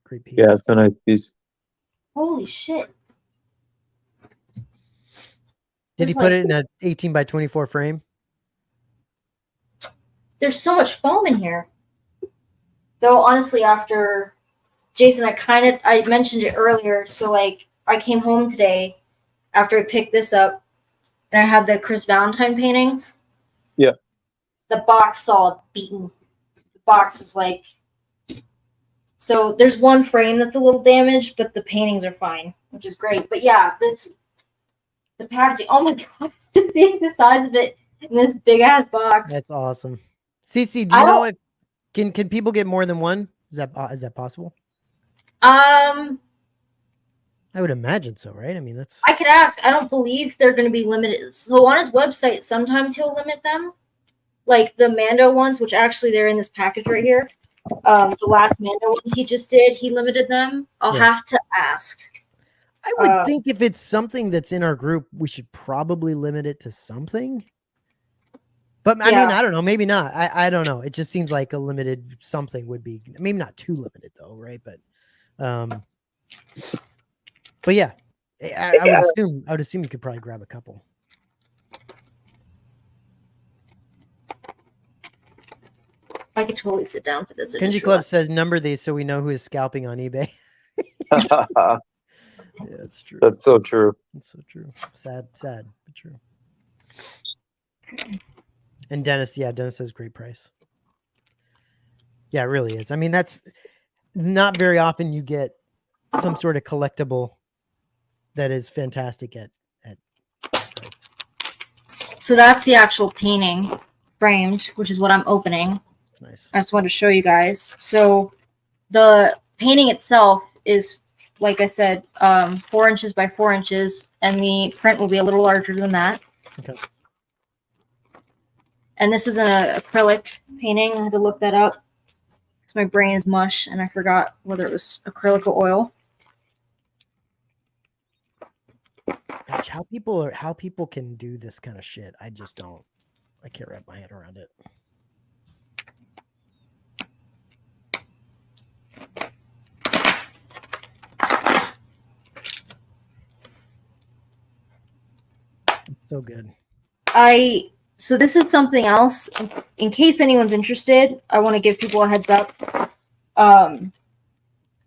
piece. Yeah, it's a nice piece. Holy shit. Did he put it in an 18 by 24 frame? There's so much foam in here. Though honestly, after Jason, I mentioned it earlier. So like, I came home today after I picked this up, and I had the Chris Valentine paintings. Yeah. The box saw beaten. The box was like. So there's one frame that's a little damaged, but the paintings are fine, which is great. But yeah, the packaging. Oh my god, just seeing the size of it in this big ass box. That's awesome. CC, do you know if can people get more than one? Is that possible? I would imagine so, right? I mean, that's. I could ask. I don't believe they're going to be limited. So on his website, sometimes he'll limit them, like the Mando ones, which actually they're in this package right here. The last Mando ones he just did, he limited them. I'll have to ask. I would think if it's something that's in our group, we should probably limit it to something. But I mean, I don't know. Maybe not. I don't know. It just seems like a limited something would be maybe not too limited though, right? But yeah, I would assume you could probably grab a couple. I could totally sit down for this. Kenji Club says number these so we know who is scalping on eBay. Yeah, it's true. That's so true. It's so true. Sad, but true. And Dennis says great price. Yeah, it really is. I mean, that's not very often you get some sort of collectible that is fantastic at price. So that's the actual painting framed, which is what I'm opening. That's nice. I just wanted to show you guys. So the painting itself is, like I said, 4 inches by 4 inches, and the print will be a little larger than that. Okay. And this is an acrylic painting. I had to look that up because my brain is mush, and I forgot whether it was acrylic or oil. Gosh, how people can do this kind of shit. I just don't. I can't wrap my head around it. So good. So this is something else. In case anyone's interested, I want to give people a heads up. I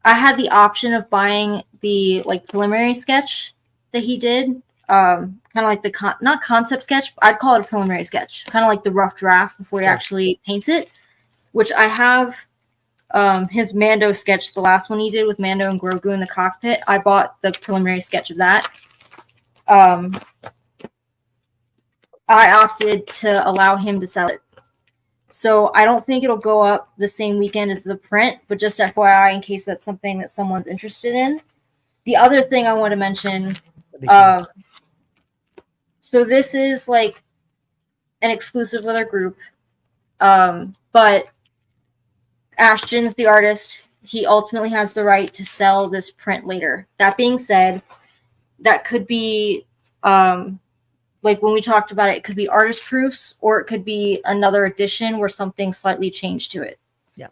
had the option of buying the preliminary sketch that he did. Kind of like the not concept sketch. I'd call it a preliminary sketch. Kind of like the rough draft before he actually paints it. Which I have his Mando sketch, the last one he did with Mando and Grogu in the cockpit. I bought the preliminary sketch of that. I opted to allow him to sell it. So I don't think it'll go up the same weekend as the print, but just FYI in case that's something that someone's interested in. The other thing I want to mention, so this is like an exclusive with our group, but Ashton's the artist. He ultimately has the right to sell this print later. That being said, that could be... like when we talked about it, it could be artist proofs or it could be another edition where something slightly changed to it. Yeah.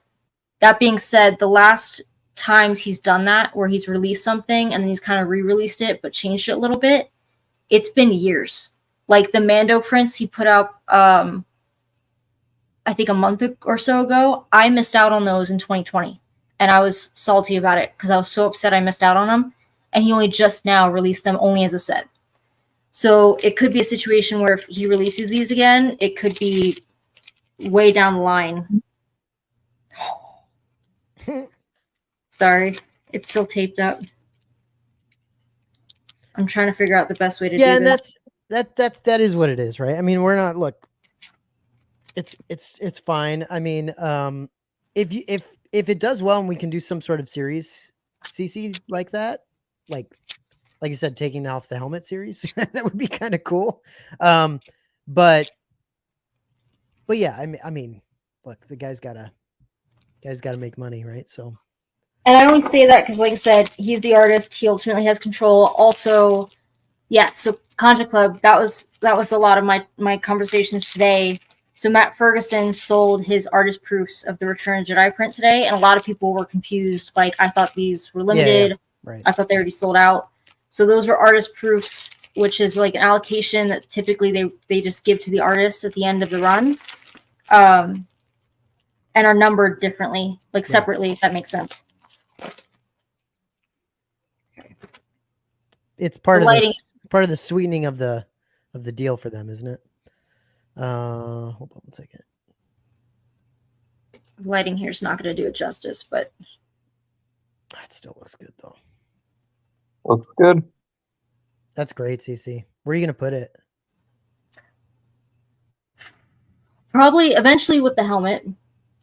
That being said, the last times he's done that, where he's released something and then he's kind of re-released it but changed it a little bit, it's been years. Like the Mando prints he put out, I think a month or so ago, I missed out on those in 2020. And I was salty about it because I was so upset I missed out on them. And he only just now released them only as a set. So it could be a situation where if he releases these again, it could be way down the line. Sorry, it's still taped up. I'm trying to figure out the best way to do this. Yeah, and that is what it is, right? I mean, we're not it's fine. I mean, if it does well and we can do some sort of series CC like that, like you said, taking off the helmet series, that would be kind of cool. But yeah, I mean, look, the guy's gotta make money, right? So, and I only say that because, like I said, he's the artist. He ultimately has control. Also, yes. So, Content Club. That was a lot of my conversations today. So, Matt Ferguson sold his artist proofs of the Return of the Jedi print today, and a lot of people were confused. Like, I thought these were limited. Yeah. Right. I thought they already sold out. So those were artist proofs which is like an allocation that typically they just give to the artists at the end of the run, and are numbered differently, like separately, if that makes sense. It's part The of lighting. part of the sweetening of the deal for them, isn't it? Hold on one second. Lighting here is not going to do it justice, but That still looks good though. Looks good. That's great, CC. Where are you gonna put it? probably eventually with the helmet.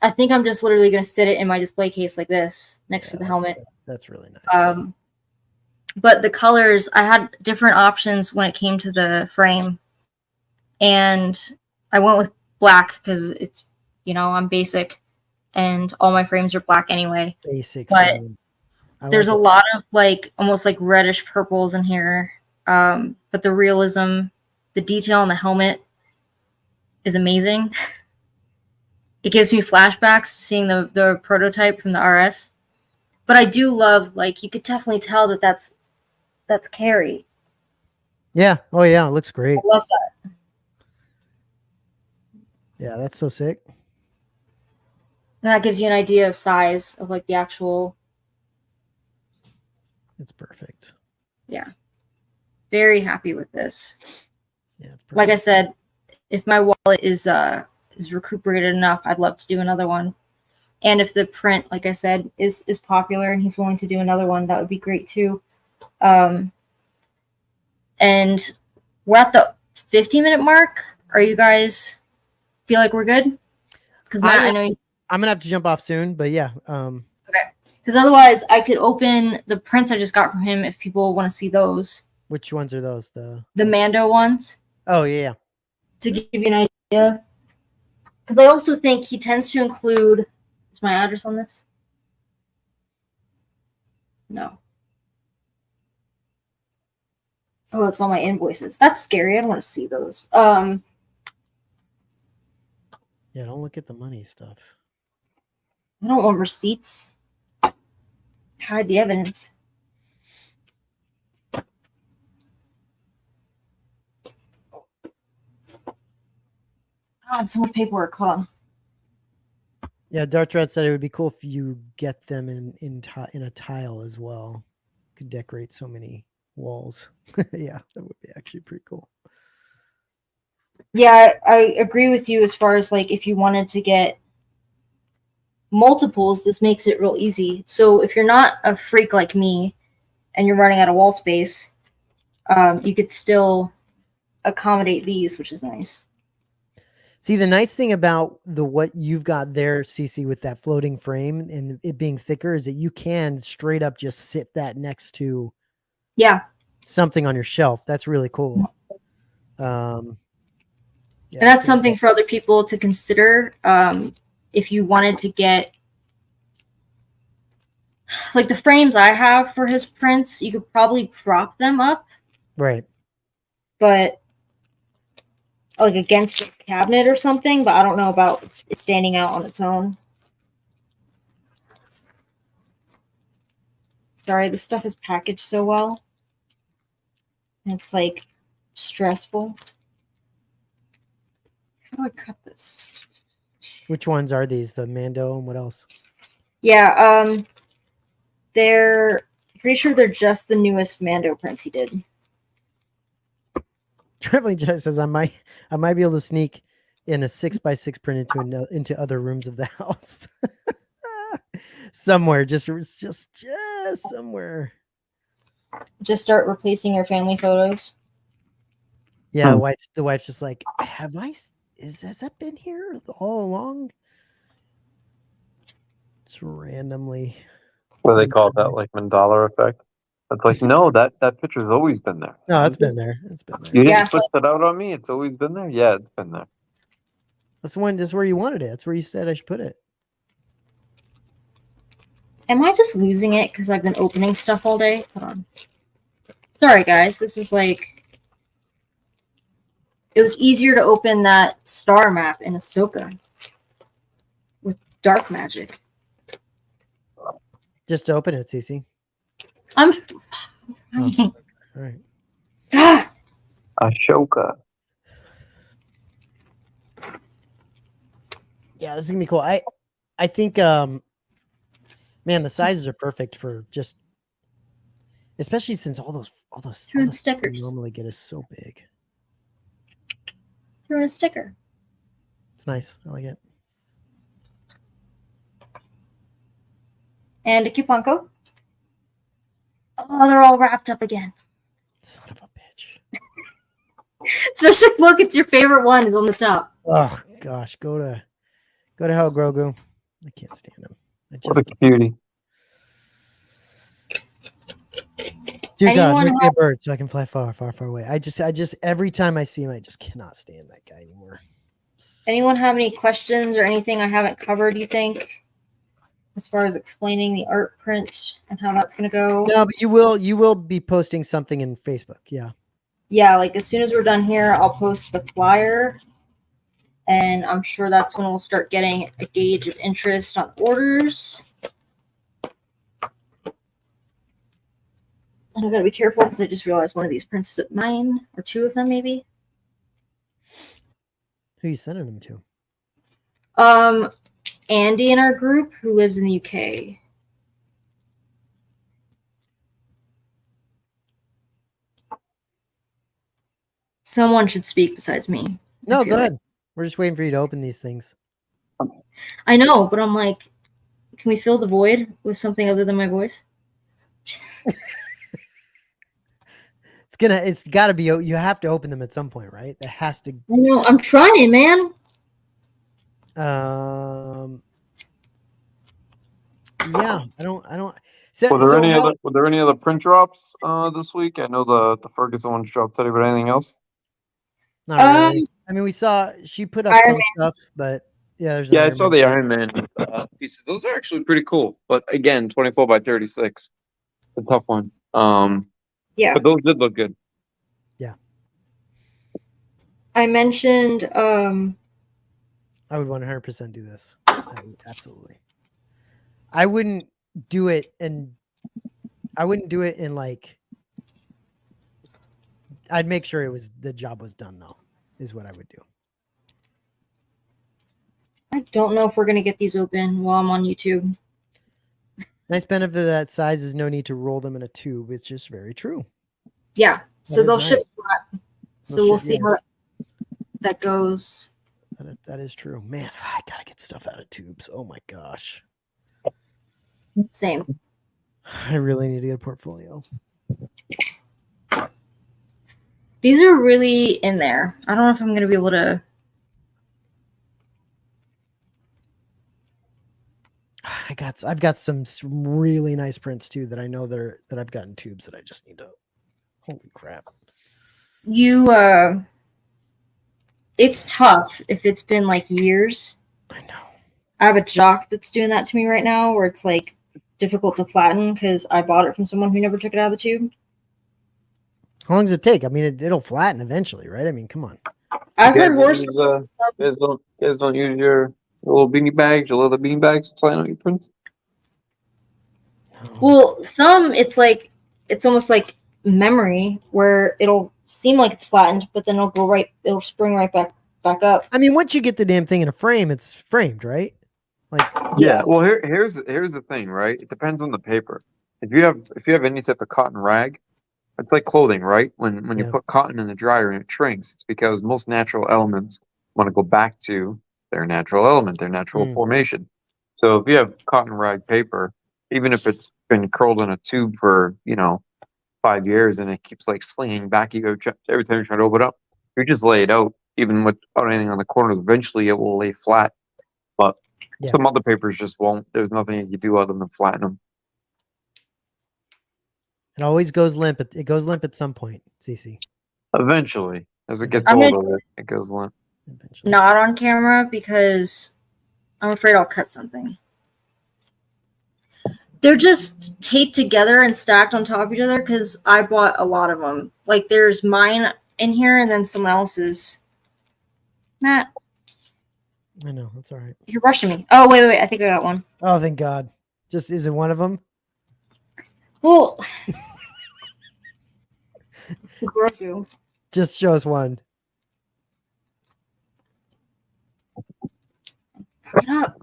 I think I'm just literally going to sit it in my display case like this next to the helmet. That's really nice. But the colors, I had different options when it came to the frame. And I went with black because it's, I'm basic and all my frames are black anyway. Basic but frame. There's a lot of almost like reddish purples in here. But the realism, the detail on the helmet is amazing. It gives me flashbacks to seeing the prototype from the RS. But I do love, you could definitely tell that that's Carrie. Yeah. Oh yeah, it looks great. I love that. Yeah, that's so sick. And that gives you an idea of size of the actual. It's perfect. Yeah. Very happy with this. Yeah. It's perfect. Like I said, if my wallet is recuperated enough, I'd love to do another one. And if the print, like I said, is popular and he's willing to do another one, that would be great too. And we're at the 50-minute mark. Are you guys feel like we're good? Because I know I'm gonna have to jump off soon, but yeah. Okay. Because otherwise, I could open the prints I just got from him if people want to see those. Which ones are those? The Mando ones. Oh yeah. To give you an idea. Because I also think he tends to include. Is my address on this? No. Oh, it's on my invoices. That's scary. I don't want to see those. Yeah, don't look at the money stuff. I don't want receipts. Hide the evidence. God, so much paperwork. Hold on. Yeah, Darth Red said it would be cool if you get them in a tile as well. Could decorate so many walls. Yeah, that would be actually pretty cool. Yeah, I agree with you as far as if you wanted to get multiples, this makes it real easy. So if you're not a freak like me and you're running out of wall space, you could still accommodate these, which is nice. See, the nice thing about what you've got there, CC, with that floating frame and it being thicker is that you can straight up just sit that next to something on your shelf. That's really cool. And that's something for other people to consider. If you wanted to get the frames I have for his prints, you could probably prop them up. Right. But against a cabinet or something, but I don't know about it standing out on its own. Sorry, this stuff is packaged so well. And it's stressful. How do I cut this? Which ones are these? The Mando and what else? Yeah, they're pretty sure they're just the newest Mando prints he did. Traveling Jet says I might be able to sneak in a 6x6 print into other rooms of the house. Somewhere, just somewhere. Just start replacing your family photos. Yeah, the wife's just like, has that been here all along? It's randomly. What do they call that? Mandela effect? It's no, that picture's always been there. No, it's been there. It's been there. You didn't put that out on me? It's always been there? Yeah, it's been there. That's where you wanted it. That's where you said I should put it. Am I just losing it because I've been opening stuff all day? Hold on. Sorry, guys. This is it was easier to open that star map in Ahsoka with dark magic. Just to open it, CC. I'm all right. God, Ashoka. Yeah, this is gonna be cool. I think man, the sizes are perfect for just, especially since all the stuff we stickers. normally get is so big. Throw in a sticker. It's nice. I like it. And a coupon code. Oh, they're all wrapped up again. Son of a bitch. Especially look, it's your favorite one is on the top. Oh gosh, go to hell, Grogu. I can't stand him. What a cutie. Dear God, Anyone make me a bird so I can fly far, far, far away. I just every time I see him, I just cannot stand that guy anymore. Anyone have any questions or anything I haven't covered, you think? As far as explaining the art print and how that's gonna go. No, but you will be posting something in Facebook, yeah. Yeah, like as soon as we're done here, I'll post the flyer. And I'm sure that's when we'll start getting a gauge of interest on orders. And I've got to be careful because I just realized one of these prints is mine, or two of them maybe. Who are you sending them to? Andy in our group who lives in the UK. Someone should speak besides me. No, go ahead. We're just waiting for you to open these things. I know, but I'm like, can we fill the void with something other than my voice? It's got to be, you have to open them at some point, right? It has to. I know, I'm trying, man. Yeah, I don't. Were there any other print drops this week? I know the Ferguson one's dropped today, but anything else? Not really. I mean, we saw she put up some stuff, but yeah, there's. Yeah, I saw the Iron Man pizza. Those are actually pretty cool, but again, 24 by 36, a tough one. Yeah, but those did look good. Yeah, I mentioned. I would 100% do this. Absolutely. I wouldn't do it in like. I'd make sure the job was done though, is what I would do. I don't know if we're gonna get these open while I'm on YouTube. Nice benefit of that size is no need to roll them in a tube. It's just very true. Yeah, so they'll ship nice. flat. So we'll see how that goes. That is true. Man, I gotta get stuff out of tubes. Oh my gosh. Same. I really need to get a portfolio. These are really in there. I don't know if I'm going to be able to. I've got some really nice prints too that I know that I've gotten tubes that I just need to. Holy crap! It's tough if it's been like years. I know. I have a jock that's doing that to me right now, where it's like difficult to flatten because I bought it from someone who never took it out of the tube. How long does it take? I mean, it'll flatten eventually, right? I mean, come on. I've heard horse. Guys don't use your little beanie bags, your little beanie bags to sign on your prints. Well, some it's almost like memory where it'll seem like it's flattened, but then it'll spring right back up. I mean, once you get the damn thing in a frame, it's framed, right? Like yeah. Well, here's the thing, right? It depends on the paper. If you have any type of cotton rag, it's like clothing, right? When you put cotton in the dryer and it shrinks, it's because most natural elements want to go back to their natural element, their natural formation. So if you have cotton rag paper, even if it's been curled in a tube for 5 years and it keeps like slinging back, every time you try to open it up, you just lay it out, even without anything on the corners. Eventually, it will lay flat. But some other papers just won't. There's nothing you can do other than flatten them. It always goes limp. It goes limp at some point, CC. Eventually, as it gets older, it goes limp. Eventually. Not on camera because I'm afraid I'll cut something. They're just taped together and stacked on top of each other because I bought a lot of them. Like there's mine in here and then someone else's. Matt. I know. That's all right. You're rushing me. Oh, wait. I think I got one. Oh, thank God. Just, is it one of them? Well, Grogu. Just show us one. Pick it up.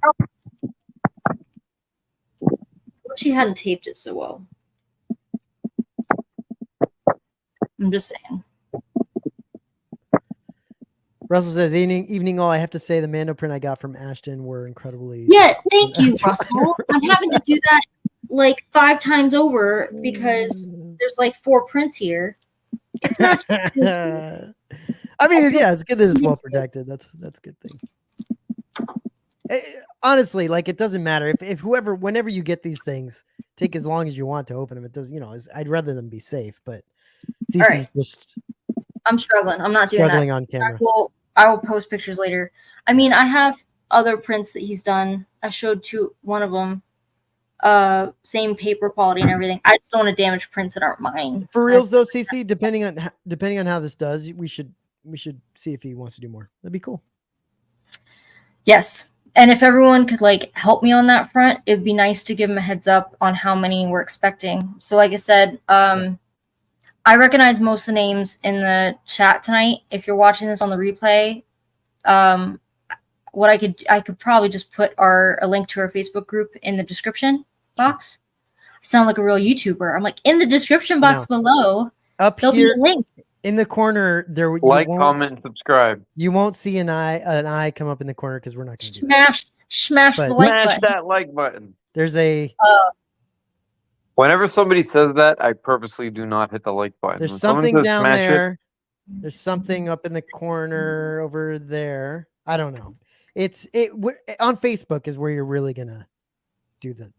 She hadn't taped it so well. I'm just saying. Russell says, evening all. I have to say the Mando print I got from Ashton were incredibly. Yeah, thank you, Russell. I'm having to do that like 5 times over because there's like 4 prints here. It's not. I mean, yeah, it's good that it's well protected. That's a good thing. Honestly, like it doesn't matter if whenever you get these things, take as long as you want to open them. It does, I'd rather them be safe, but Cece's just. I'm struggling. I'm not doing struggling that. On camera. I will post pictures later. I mean, I have other prints that he's done. I showed one of them. Same paper quality and everything. I just don't want to damage prints that aren't mine. For reals though, CC, depending on how this does, we should see if he wants to do more. That'd be cool. Yes. And if everyone could like help me on that front, it'd be nice to give them a heads up on how many we're expecting. So like I said, I recognize most of the names in the chat tonight. If you're watching this on the replay, what I could probably just put a link to our Facebook group in the description box. I sound like a real YouTuber. I'm like, in the description box below, up there'll here be a link. In the corner there. Like, comment, subscribe. You won't see an eye come up in the corner because we're not going to do that. Smash the like button. That like button. There's a. Whenever somebody says that, I purposely do not hit the like button. There's something down there. There's something up in the corner over there. I don't know. On Facebook is where you're really gonna do the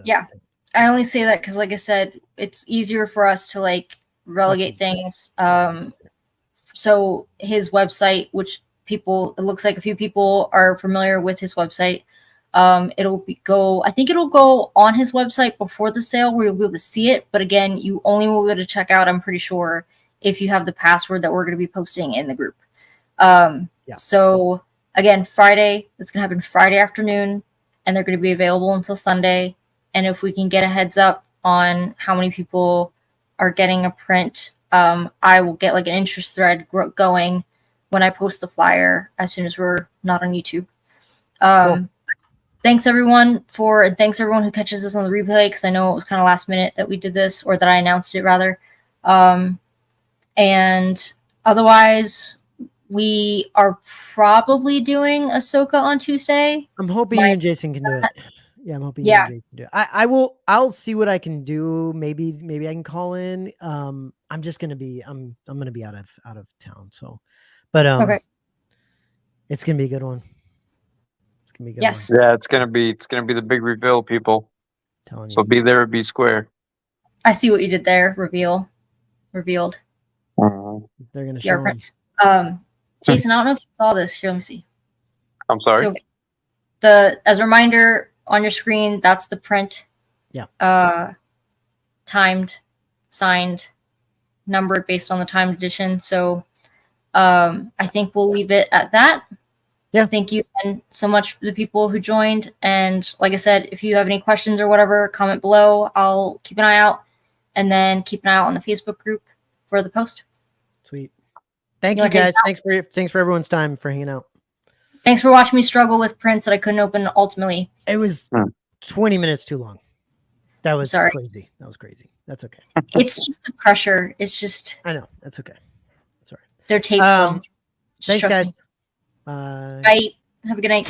yeah. Thing. I only say that because, like I said, it's easier for us to like relegate things. So his website, which it looks like a few people are familiar with his website. I think it'll go on his website before the sale where you'll be able to see it. But again, you only will be able to check out, I'm pretty sure, if you have the password that we're going to be posting in the group. So again, Friday, it's going to happen Friday afternoon, and they're going to be available until Sunday. And if we can get a heads up on how many people are getting a print, I will get like an interest thread going when I post the flyer as soon as we're not on YouTube. Cool. Thanks everyone who catches this on the replay, because I know it was kind of last minute that we did this, or that I announced it rather. And otherwise, we are probably doing Ahsoka on Tuesday. I'm hoping you and Jason can do it. Yeah, I'm hoping you and Jason can do it. I'll see what I can do. Maybe I can call in. I'm gonna be out of town. So, but okay. It's gonna be a good one. It's gonna be a good one. Yeah, it's gonna be the big reveal, people. So be there or be square. I see what you did there. Revealed. They're gonna show him. Jason, I don't know if you saw this. Here, let me see. I'm sorry. So as a reminder on your screen, that's the print. Yeah. Timed, signed, numbered based on the timed edition. So I think we'll leave it at that. Yeah. Thank you and so much for the people who joined. And like I said, if you have any questions or whatever, comment below. I'll keep an eye out, and then keep an eye out on the Facebook group for the post. Sweet. Thank you guys. Thanks for everyone's time for hanging out. Thanks for watching me struggle with prints that I couldn't open ultimately. It was 20 minutes too long. That was crazy. That was crazy. That's okay. It's just the pressure. It's just. I know. That's okay. That's all right. They're taped. Thanks, guys. Bye. Bye. Have a good night.